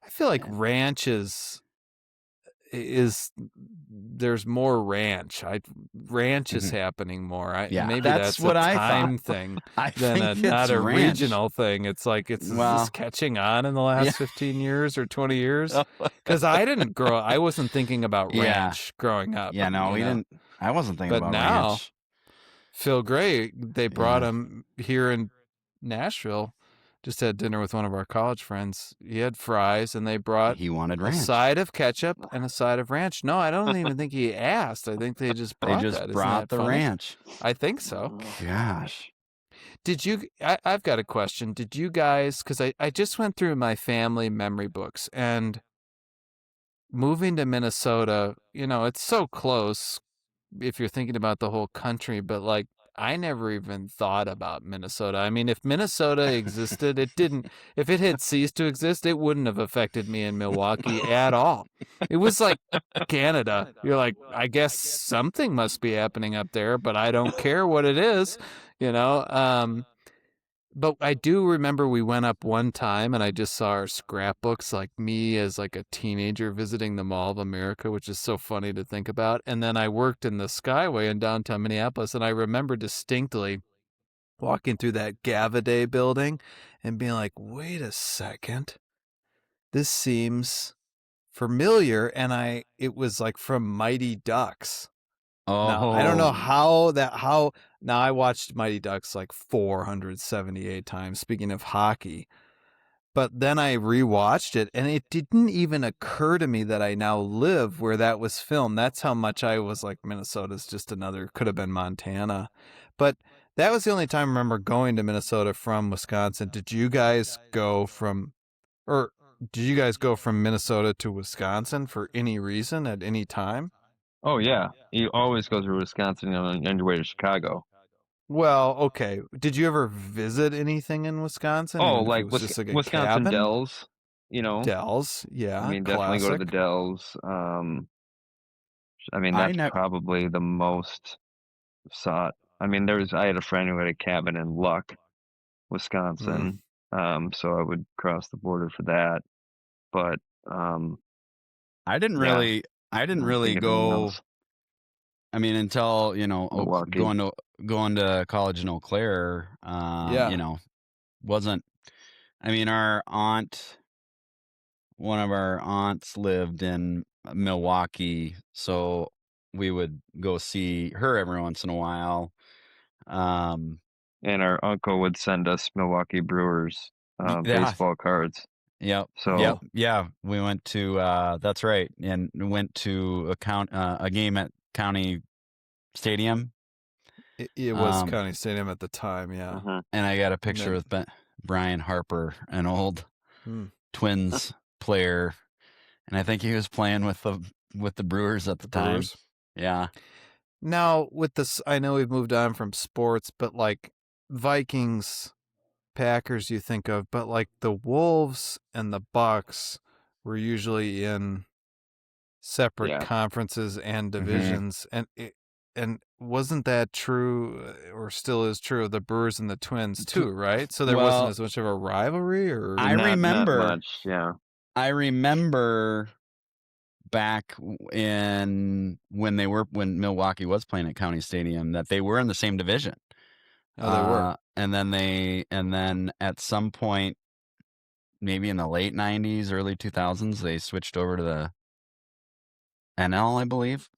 I feel like ranch is there's more ranch. Ranch is happening more. Maybe that's what a time thing than not a regional thing. It's like is this catching on in the last 15 years or 20 years? Because I wasn't thinking about ranch growing up. Yeah, no, we didn't. I wasn't thinking about now, ranch. Phil Gray, they brought him here in Nashville. Just had dinner with one of our college friends. He had fries, and they brought a side of ketchup and a side of ranch. No, I don't even think he asked. I think they just brought the ranch. I think so. Gosh. Did you? I've got a question. Did you guys? Because I just went through my family memory books, and moving to Minnesota, it's so close if you're thinking about the whole country, but like, I never even thought about Minnesota. I mean, if Minnesota existed, if it had ceased to exist, it wouldn't have affected me in Milwaukee at all. It was like Canada. You're like, I guess something must be happening up there, but I don't care what it is, But I do remember we went up one time and I just saw our scrapbooks, like me as like a teenager visiting the Mall of America, which is so funny to think about. And then I worked in the Skyway in downtown Minneapolis, and I remember distinctly walking through that Gavaday building and being like, wait a second, this seems familiar. And it was like from Mighty Ducks. Oh, now, I don't know how. Now I watched Mighty Ducks like 478 times. Speaking of hockey, but then I rewatched it, and it didn't even occur to me that I now live where that was filmed. That's how much I was like, Minnesota's just another. Could have been Montana, but that was the only time I remember going to Minnesota from Wisconsin. Did you guys go from Minnesota to Wisconsin for any reason at any time? Oh, yeah. You always go through Wisconsin on your way to Chicago. Well, okay. Did you ever visit anything in Wisconsin? Oh, like Wisconsin cabin? Dells, Dells, yeah. I mean, definitely go to the Dells. I mean, that's probably the most sought. I mean, I had a friend who had a cabin in Luck, Wisconsin. So I would cross the border for that. But I didn't yeah, really don't think of anything go. else. I mean, until Milwaukee. going to college in Eau Claire. Yeah. Wasn't. I mean, one of our aunts lived in Milwaukee, so we would go see her every once in a while. And our uncle would send us Milwaukee Brewers Yeah, baseball cards. yep, So yeah. We went to that's right, and went to a game at County Stadium. It was County Stadium at the time, yeah. And I got a picture then- with Brian Harper, an old Hmm. Twins player, and I think he was playing with the Brewers at the time. Brewers. Yeah. Now, with this, I know we've moved on from sports, but like Vikings, Packers, you think of, but like the Wolves and the Bucks were usually in separate Yeah. conferences and divisions, and wasn't that true, or still is true, of the Brewers and the Twins too, right? So there wasn't as much of a rivalry, or I remember. Not much, yeah. I remember back when Milwaukee was playing at County Stadium that they were in the same division. Oh, they were. And then at some point, maybe in the late 90s, early 2000s, they switched over to the NL, I believe.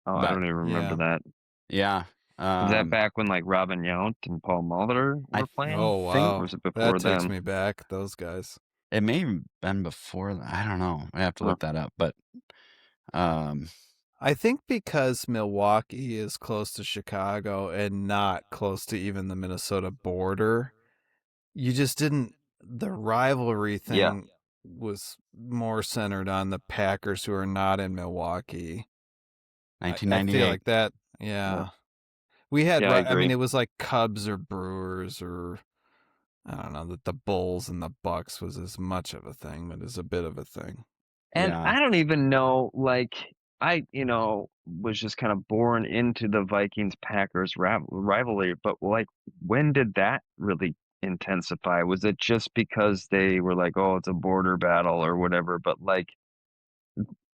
Oh, I don't even remember that. Yeah. Is that back when like Robin Yount and Paul Molitor were playing? Oh, wow. Or was it before that takes them? me back, those guys. It may have been before. I don't know. I have to look that up. But I think because Milwaukee is close to Chicago and not close to even the Minnesota border, you just didn't. The rivalry thing was more centered on the Packers, who are not in Milwaukee. 1998. I feel like that. Yeah. We had. Yeah, I I mean, agree. it was like Cubs or Brewers, or I don't know, that the Bulls and the Bucks was as much of a thing, but is a bit of a thing. And Yeah. I don't even know, like, I, was just kind of born into the Vikings Packers rivalry, but like, when did that really intensify? Was it just because they were like, oh, it's a border battle or whatever? But like,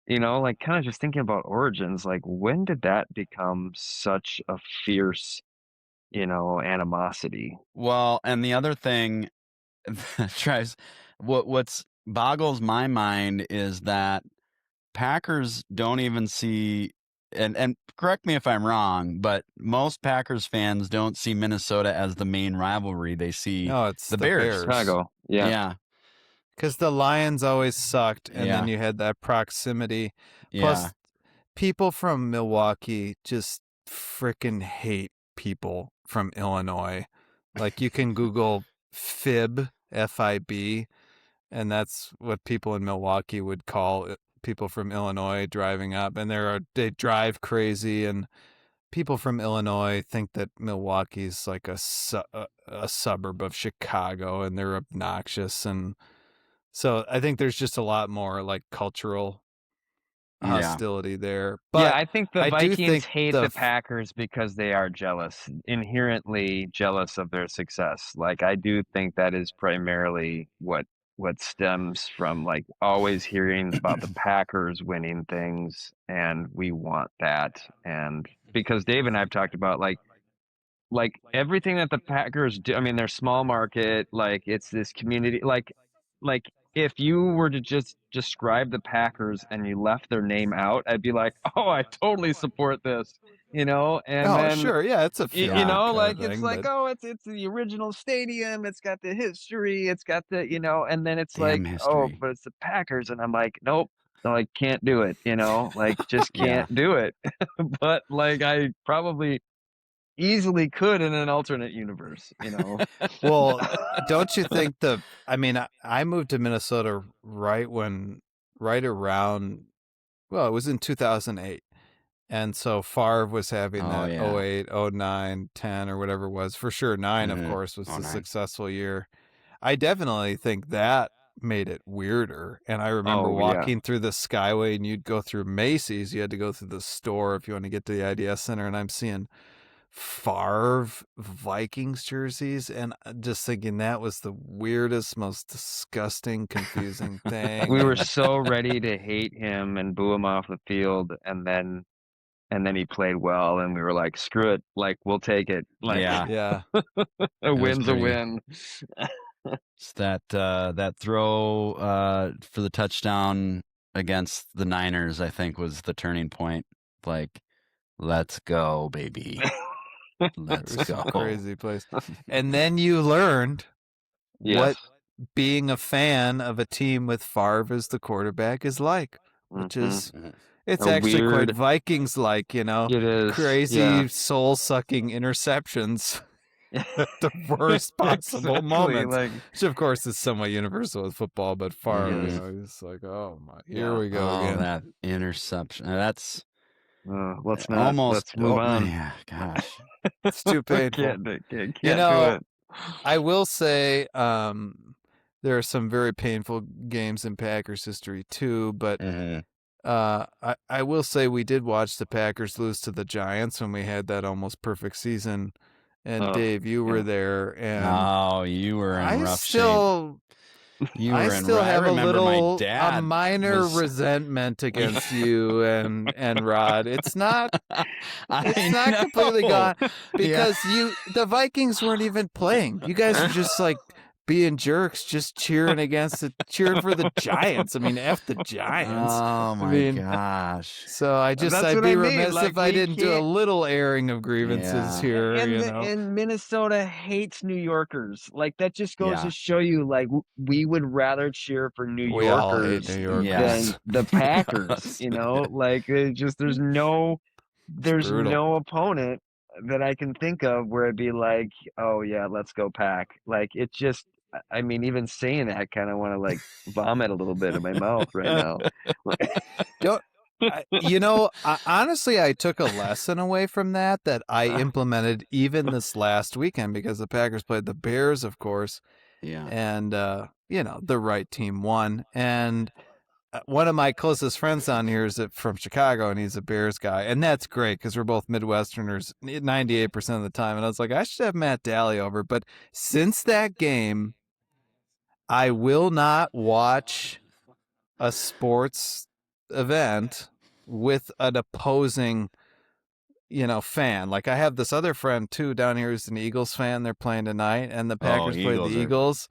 like kind of just thinking about origins, like, when did that become such a fierce, animosity? Well, and the other thing that tries what's boggles my mind is that Packers don't even see, and correct me if I'm wrong, but most Packers fans don't see Minnesota as the main rivalry. They see No, it's the Bears. Chicago, yeah. Yeah. Because the Lions always sucked, and then you had that proximity. Plus, people from Milwaukee just freaking hate people from Illinois. Like, you can Google FIB, F-I-B, and that's what people in Milwaukee would call people from Illinois driving up. And they drive crazy, and people from Illinois think that Milwaukee's like a suburb of Chicago, and they're obnoxious. And so I think there's just a lot more like cultural hostility there. But I think the I do Vikings think hate the Packers because they are inherently jealous of their success. Like, I do think that is primarily what stems from like always hearing about the Packers winning things, and we want that. And because Dave and I have talked about like everything that the Packers do. I mean, they're small market, like it's this community, like if you were to just describe the Packers and you left their name out, I'd be like, oh, I totally support this, and then sure, yeah, it's a like thing, it's like, oh, it's the original stadium, it's got the history, it's got the, and then it's like, oh, but it's the Packers, and I'm like, nope, like can't do it, like just can't do it. But like I probably easily could in an alternate universe, Well, don't you think I mean, I moved to Minnesota right around, well, it was in 2008. And so Favre was having that 08, 09, 10, or whatever it was. For sure, 9, of course, was the successful year. I definitely think that made it weirder. And I remember walking through the Skyway, and you'd go through Macy's. You had to go through the store if you want to get to the IDS Center. And I'm seeing Favre Vikings jerseys, and just thinking that was the weirdest, most disgusting, confusing thing. We were so ready to hate him and boo him off the field, and then he played well, and we were like, screw it, like we'll take it. Like, Yeah. a win's a win. It's that throw for the touchdown against the Niners, I think, was the turning point. Like, let's go, baby. Let's It was go. a crazy place. And then you learned what being a fan of a team with Favre as the quarterback is like, which is it's actually quite Vikings-like, you know. It is crazy, soul-sucking interceptions at the worst possible moments. Like, which, of course, is somewhat universal with football, but Favre, you know, he's like, oh my, here we go again. That interception. That's let's move on. Yeah, gosh, it's too painful. Can't you know, do it. I will say, there are some very painful games in Packers history too, but I will say we did watch the Packers lose to the Giants when we had that almost perfect season. And Dave, you were there, and you were in rough shape. I still have a minor resentment against you and Rod. It's not completely gone because the Vikings weren't even playing. You guys were just like being jerks, just cheering for the Giants. I mean, F the Giants. Oh my gosh. So I'd be remiss if I didn't do a little airing of grievances here. And Minnesota hates New Yorkers. Like, that just goes to show you, like, we would rather cheer for New Yorkers than the Packers. You know, like, there's no opponent that I can think of where it'd be like, oh yeah, let's go Pack. Like, it just, I mean, even saying that, I kind of want to like vomit a little bit in my mouth right now. Honestly, I took a lesson away from that I implemented even this last weekend because the Packers played the Bears, of course. Yeah. And, the right team won. And one of my closest friends on here is from Chicago, and he's a Bears guy. And that's great because we're both Midwesterners 98% of the time. And I was like, I should have Matt Daly over. But since that game, I will not watch a sports event with an opposing, fan. Like, I have this other friend, too, down here who's an Eagles fan. They're playing tonight, and the Packers played the Eagos.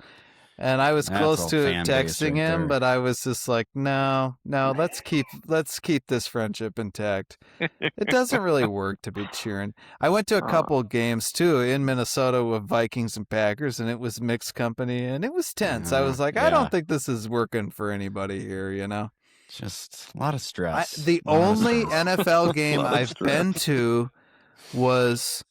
And I was close to texting him, but I was just like, no, let's keep this friendship intact. It doesn't really work to be cheering. I went to a couple games too in Minnesota with Vikings and Packers, and it was mixed company, and it was tense. I was like, I don't think this is working for anybody here, Just a lot of stress. The only NFL game I've been to was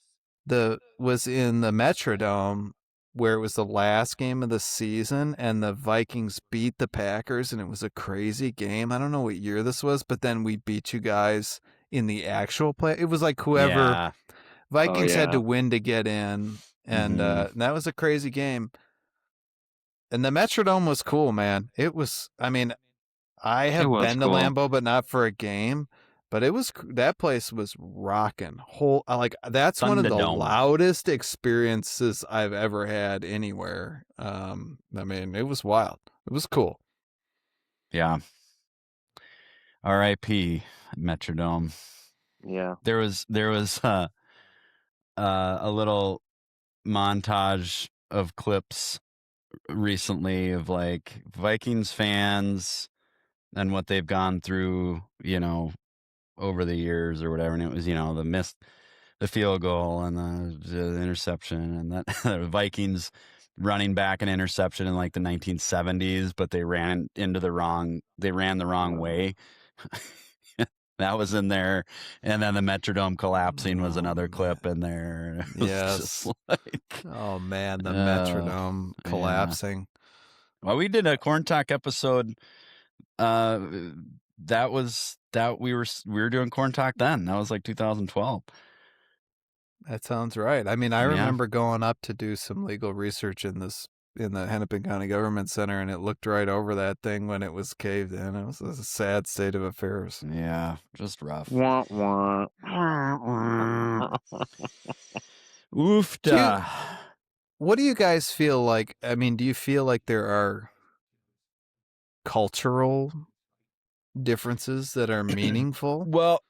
in the Metrodome, where it was the last game of the season and the Vikings beat the Packers, and it was a crazy game. I don't know what year this was, but then we beat you guys in the actual play. It was like whoever Vikings had to win to get in, and that was a crazy game. And the Metrodome was cool, man. It was, I mean, I have been to Lambeau, but not for a game. But that place was rocking. That's one of the loudest experiences I've ever had anywhere. I mean, it was wild. It was cool. Yeah. R.I.P. Metrodome. Yeah. There was a little montage of clips recently of like Vikings fans and what they've gone through, over the years or whatever, and it was the field goal and the interception, and that the Vikings running back an interception in like the 1970s, but they ran the wrong way. That was in there, and then the Metrodome collapsing was another clip in there. Yes. Oh man, the Metrodome collapsing. Well, we did a Corn Talk episode. We were doing Corn Talk then. That was like 2012. That sounds right. I mean, I remember going up to do some legal research in this in the Hennepin County Government Center, and it looked right over that thing when it was caved in. It was a sad state of affairs. Yeah, just rough. Wah, wah. Oofda. What do you guys feel like? I mean, do you feel like there are cultural differences that are meaningful? Well,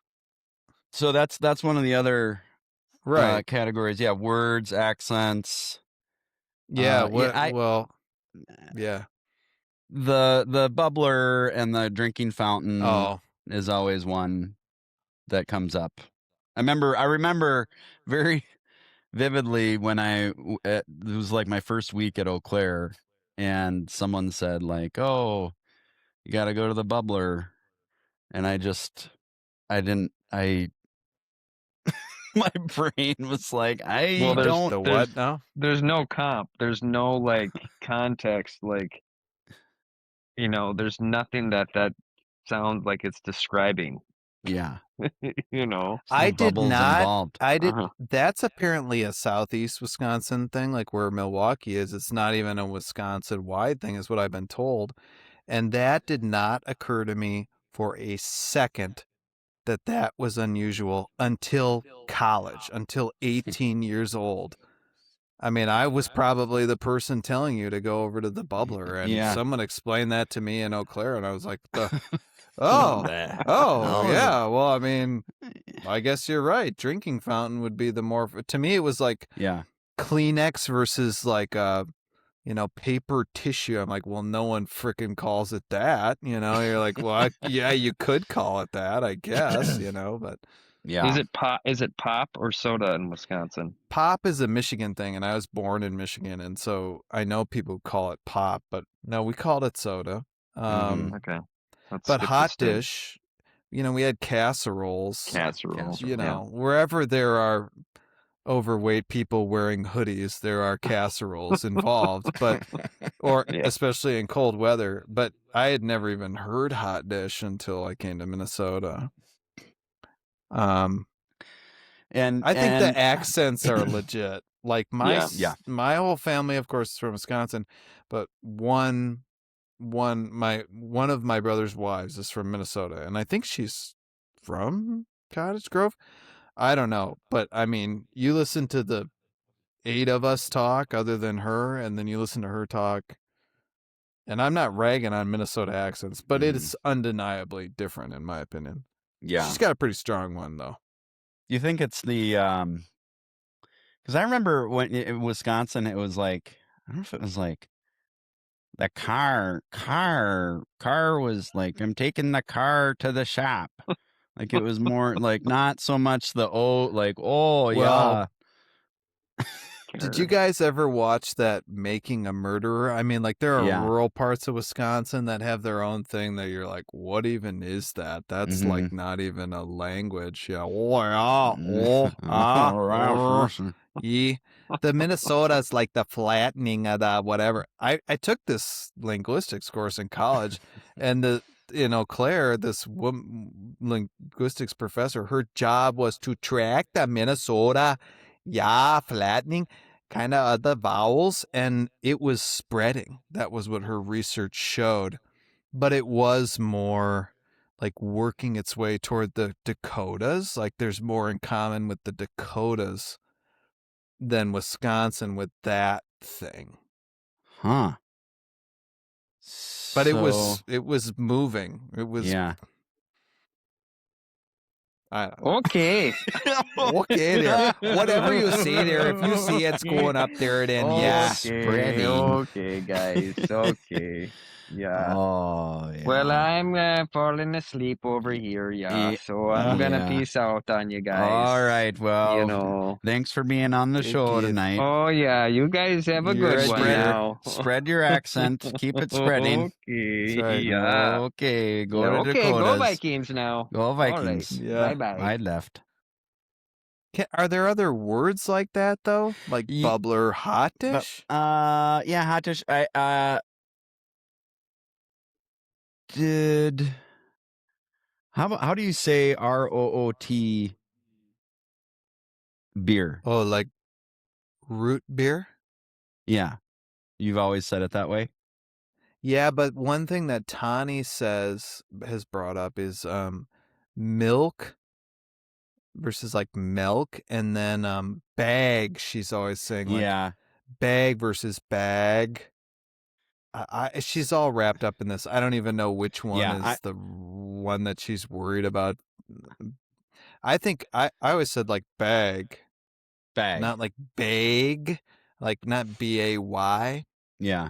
so that's one of the other Right. categories. Yeah, words, accents. Yeah. Yeah, yeah. The bubbler and the drinking fountain Oh, is always one that comes up. I remember very vividly when it was like my first week at Eau Claire, and someone said like, "Oh, you got to go to the bubbler," and I didn't. My brain was like, Well, don't. the what now? There's no comp. There's no like context. Like, there's nothing that sounds like it's describing. Yeah, You know. there's no bubbles involved. That's apparently a Southeast Wisconsin thing, like where Milwaukee is. It's not even a Wisconsin-wide thing, is what I've been told. And that did not occur to me for a second that was unusual until college, until 18 years old. I mean, I was probably the person telling you to go over to the bubbler, and Yeah. someone explained that to me in Eau Claire, and I was like, yeah. Well, I mean, I guess you're right. Drinking fountain would be the more. To me, it was like Kleenex versus like paper tissue. I'm like, well, no one freaking calls it that. You're like, well, yeah, you could call it that, I guess. But yeah. Is it pop or soda in Wisconsin? Pop is a Michigan thing, and I was born in Michigan, and so I know people call it pop, but no, we called it soda. Okay. But hot dish, we had casseroles. Casseroles. Wherever there are overweight people wearing hoodies, there are casseroles involved, especially in cold weather. But I had never even heard hot dish until I came to Minnesota. And I think the accents are legit. Like my whole family, of course, is from Wisconsin, but one of my brother's wives is from Minnesota, and I think she's from Cottage Grove. I don't know, but I mean, you listen to the 8 of us talk other than her, and then you listen to her talk, and I'm not ragging on Minnesota accents, but it's undeniably different in my opinion. Yeah. She's got a pretty strong one though. You think it's the because I remember when in Wisconsin it was like, I don't know if it was like the car was like, I'm taking the car to the shop. Like it was more like not so much the yeah. Did you guys ever watch that Making a Murderer? I mean, like there are rural parts of Wisconsin that have their own thing that you're like, what even is that? That's like not even a language. Yeah. The Minnesota's like the flattening of the whatever. I took this linguistics course in college, and Claire, this linguistics professor, her job was to track the Minnesota flattening kind of the vowels, and it was spreading. That was what her research showed, but it was more like working its way toward the Dakotas. Like there's more in common with the Dakotas than Wisconsin with that thing. Huh. But it was moving. It was Okay. Okay there. Whatever you see there, if you see it's going up there, then spreading. Okay, guys. Okay. Yeah. Oh, yeah. Well, I'm falling asleep over here, so I'm gonna peace out on you guys. All right, well, thanks for being on the show tonight. Oh yeah, you guys have a good one now. Spread your accent, keep it spreading. Okay, yeah. Okay, go to Dakotas. Go Vikings now. Go Vikings. Right. Yeah. Bye-bye. I left. Are there other words like that though, like bubbler, hot dish? Yeah, hot dish. How do you say ROOT beer? Oh, like root beer? Yeah. You've always said it that way? Yeah, but one thing that Tani has brought up is milk versus like milk, and then bag. She's always saying like Yeah. bag versus bag. She's all wrapped up in this. I don't even know which one Yeah, is the one that she's worried about. I think I always said like bag, bag. not like bag, like not BAY. Yeah.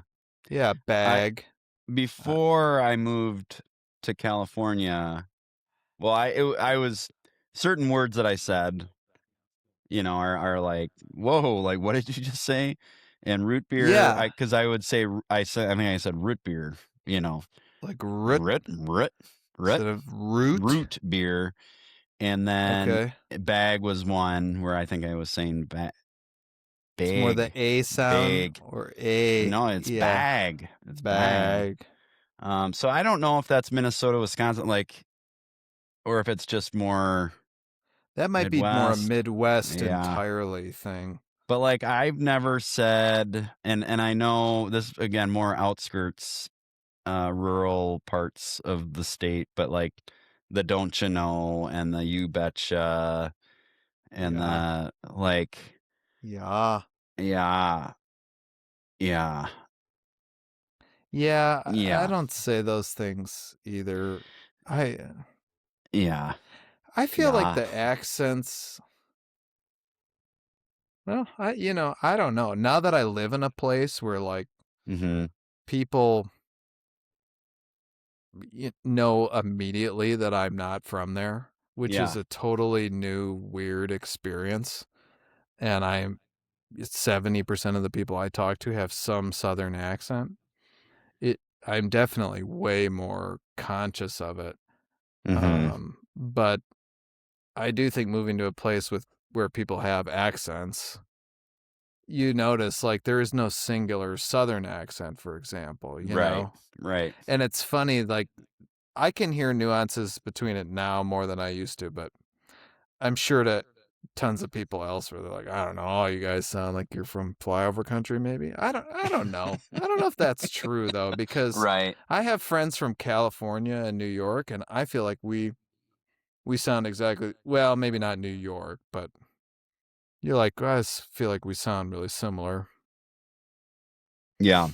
Yeah, bag. Before I moved to California, well, I was certain words that I said, are like, whoa, like what did you just say? And root beer, Yeah, because I would say I think I said root beer, like root instead of root. beer, and then Okay, bag was one where I think I was saying it's more the bag, A sound big. or A. No, it's Yeah, bag. It's bag. bag. So I don't know if that's Minnesota, Wisconsin, like, or if it's just more That might be more a Midwest. Midwest Yeah. entirely thing. But like I've never said, and I know this again, more outskirts, rural parts of the state, but like the don't you know and the you betcha and Yeah. the like, Yeah. yeah, yeah, Yeah, I yeah, don't say those things either. I yeah, I feel like yeah. the accents, well, I don't know. Now that I live in a place where like Mm-hmm. people know immediately that I'm not from there, which is Yeah. a totally new weird experience, and 70% of the people I talk to have some southern accent. I'm definitely way more conscious of it. Mm-hmm. But I do think moving to a place where people have accents, you notice like there is no singular southern accent, for example, Right. Right. And it's funny, like I can hear nuances between it now more than I used to, but I'm sure that tons of people elsewhere, they're like, I don't know, you guys sound like you're from flyover country, maybe. I don't know. I don't know if that's true though, because Right. I have friends from California and New York, and I feel like we sound exactly, well, maybe not New York, but you're like, guys feel like we sound really similar. Yeah.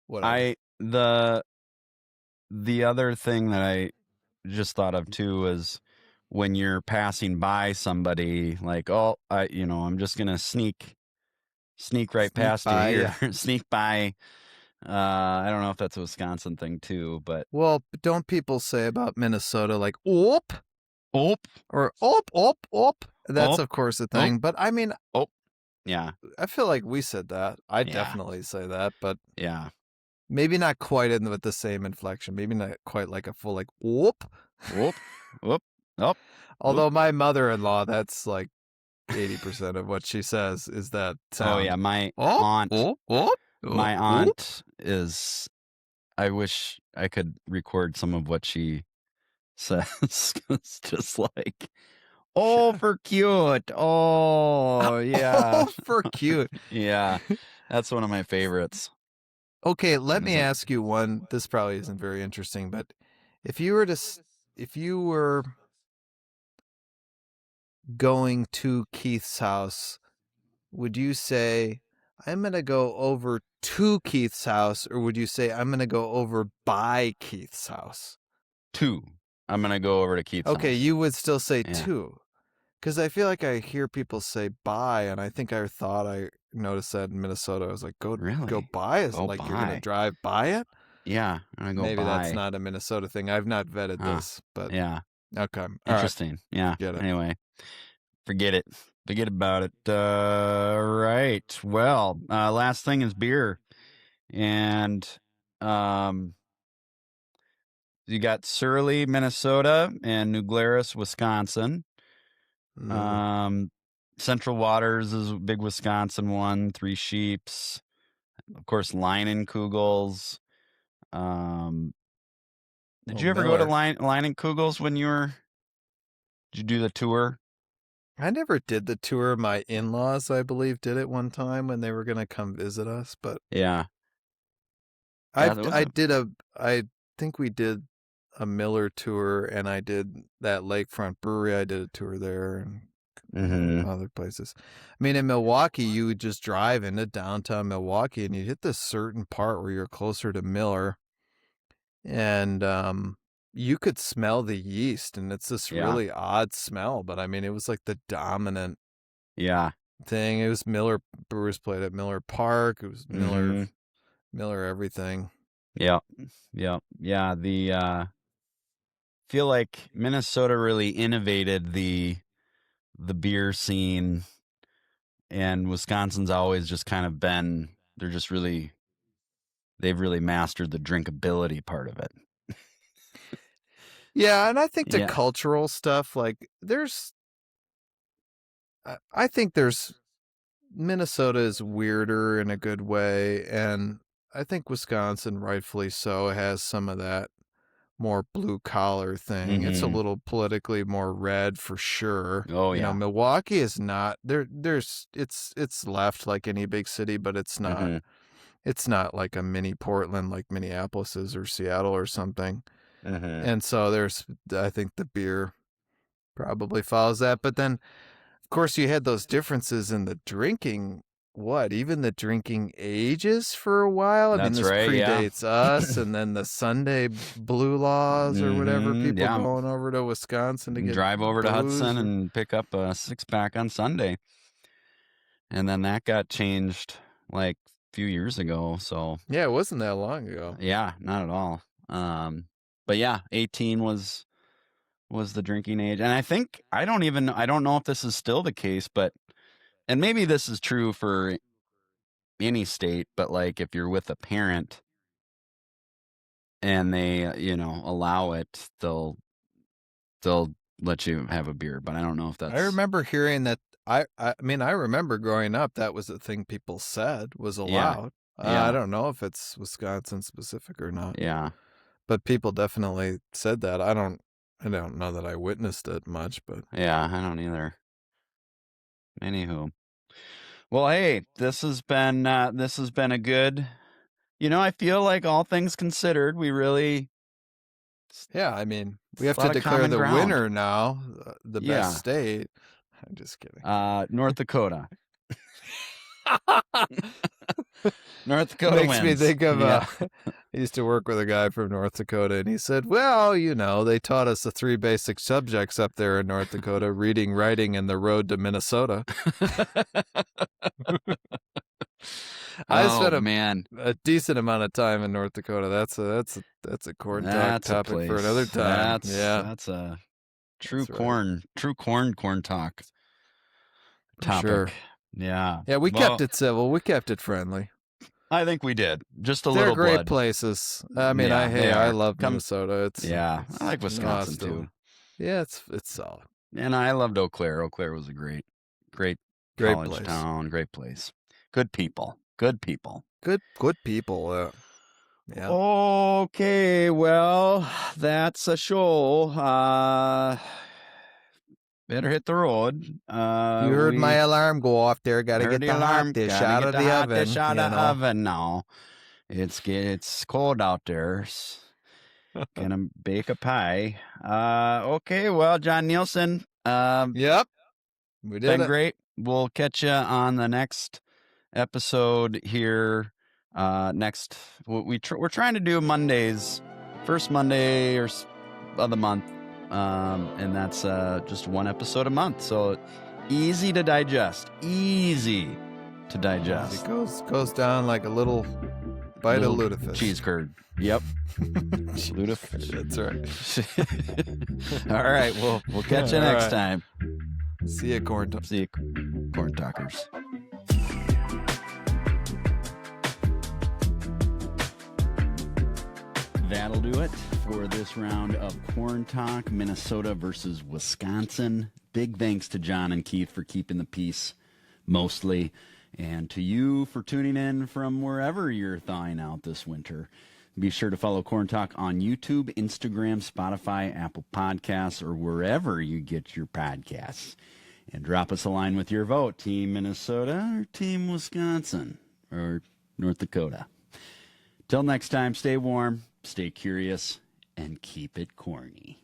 Whatever. The other thing that I just thought of too is when you're passing by somebody, like, oh, I'm just gonna sneak right Sneak past you by, here, yeah. sneak by. I don't know if that's a Wisconsin thing too, but Well, don't people say about Minnesota like "oop" oop, or "oop oop oop"? That's oop, of course a oop, thing, but I mean, oop. Yeah, I feel like we said that. I yeah, definitely say that, but yeah. maybe not quite with the same inflection. Maybe not quite like a full like "oop." Whoop, whoop, up, whoop. Although my mother-in-law, that's like 80% of what she says is that sound. Oh yeah, my "Oop, aunt. oop, oop, My oop, oop." aunt is. I wish I could record some of what she says. It's just like, oh, for cute. Oh, yeah. Oh, for cute. Yeah. That's one of my favorites. Okay, let me Is it- ask you one. This probably isn't very interesting, but if you were if you were going to Keith's house, would you say I'm going to go over to Keith's house, or would you say I'm going to go over by Keith's house? Two. I'm going to go over to Keith's Okay, house. you would still say Yeah. two. Because I feel like I hear people say by, and I think I thought I noticed that in Minnesota. I was like, go Really? by? Is it Go like you're going to by. drive by it? Yeah. I'm going to go Maybe by. that's not a Minnesota thing. I've not vetted this, but Yeah. okay. All right. Interesting. Yeah. Get it. Anyway, forget it. Forget about it. Right. Well, last thing is beer. And you got Surly, Minnesota, and New Glarus, Wisconsin. Central Waters is a big Wisconsin one. Three Sheeps, of course, Leinenkugels. Did you ever go to Miller. Leinenkugels when you were? Did you do the tour? I never did the tour. My in-laws, I believe, did it one time when they were going to come visit us, but Yeah. I think we did a Miller tour, and I did that Lakefront Brewery. I did a tour there and other places. I mean, in Milwaukee, you would just drive into downtown Milwaukee, and you hit this certain part where you're closer to Miller, and you could smell the yeast, and it's this really odd smell. But I mean, it was like the dominant thing. It was Miller Brewers played at Miller Park. It was Miller everything. Yeah. The feel like Minnesota really innovated the beer scene, and Wisconsin's always just kind of been, they've really mastered the drinkability part of it. Yeah, and I think the cultural stuff, like I think Minnesota is weirder in a good way, and I think Wisconsin, rightfully so, has some of that more blue collar thing. It's a little politically more red for sure. Oh, you know, Milwaukee is not it's left like any big city, but it's not it's not like a mini Portland like Minneapolis is or Seattle or something. And so I think the beer probably follows that. But then, of course, you had those differences in the drinking. Even the drinking ages for a while. I mean, this predates us, and then the Sunday blue laws or whatever. People going over to Wisconsin to drive over to Hudson and pick up a 6-pack on Sunday, and then that got changed like a few years ago. So yeah, it wasn't that long ago. Yeah, not at all. But yeah, 18 was the drinking age, and I don't know if this is still the case, but. And maybe this is true for any state, but like if you're with a parent and they, allow it, they'll let you have a beer. But I don't know if that's. I remember hearing that. I mean, I remember growing up, that was the thing people said was allowed. I don't know if it's Wisconsin specific or not. Yeah. But people definitely said that. I don't know that I witnessed it much, but. Yeah, I don't either. Anywho. Well, hey, this has been a good, I feel like all things considered, we really. Yeah, I mean, we have to declare the winner now, the best state. I'm just kidding. North Dakota. North Dakota makes me think of I used to work with a guy from North Dakota, and he said, well, they taught us the 3 basic subjects up there in North Dakota: reading, writing, and the road to Minnesota. I spent a decent amount of time in North Dakota. That's a corn talk topic for another time. That's a true corn talk topic. Sure. Yeah. Yeah, we kept it civil. We kept it friendly. I think we did. Just a They're little great blood. places. I mean, I love Minnesota. It's I like Wisconsin too. Yeah, it's solid. And I loved Eau Claire. Eau Claire was a great college place. Town. Great place. Good people. Good people. Good people. Yeah. Okay, well, that's a show. Better hit the road. You heard my alarm go off there. Got to get the hot dish out of the oven. Now. It's cold out there. Gonna bake a pie. Okay, well, John Nielsen. Yep. We did been great. We'll catch you on the next episode here. We're trying to do Mondays, first Monday of the month. And that's just one episode a month, so easy to digest. It goes down like a little bite of lutefisk. Cheese curd. Yep. Lutefisk. That's right. All right. We'll catch you next time. See you, corn talkers. That'll do it for this round of Corn Talk, Minnesota versus Wisconsin. Big thanks to John and Keith for keeping the peace, mostly, and to you for tuning in from wherever you're thawing out this winter. Be sure to follow Corn Talk on YouTube, Instagram, Spotify, Apple Podcasts, or wherever you get your podcasts. And drop us a line with your vote, Team Minnesota or Team Wisconsin or North Dakota. Till next time, stay warm, stay curious, and keep it corny.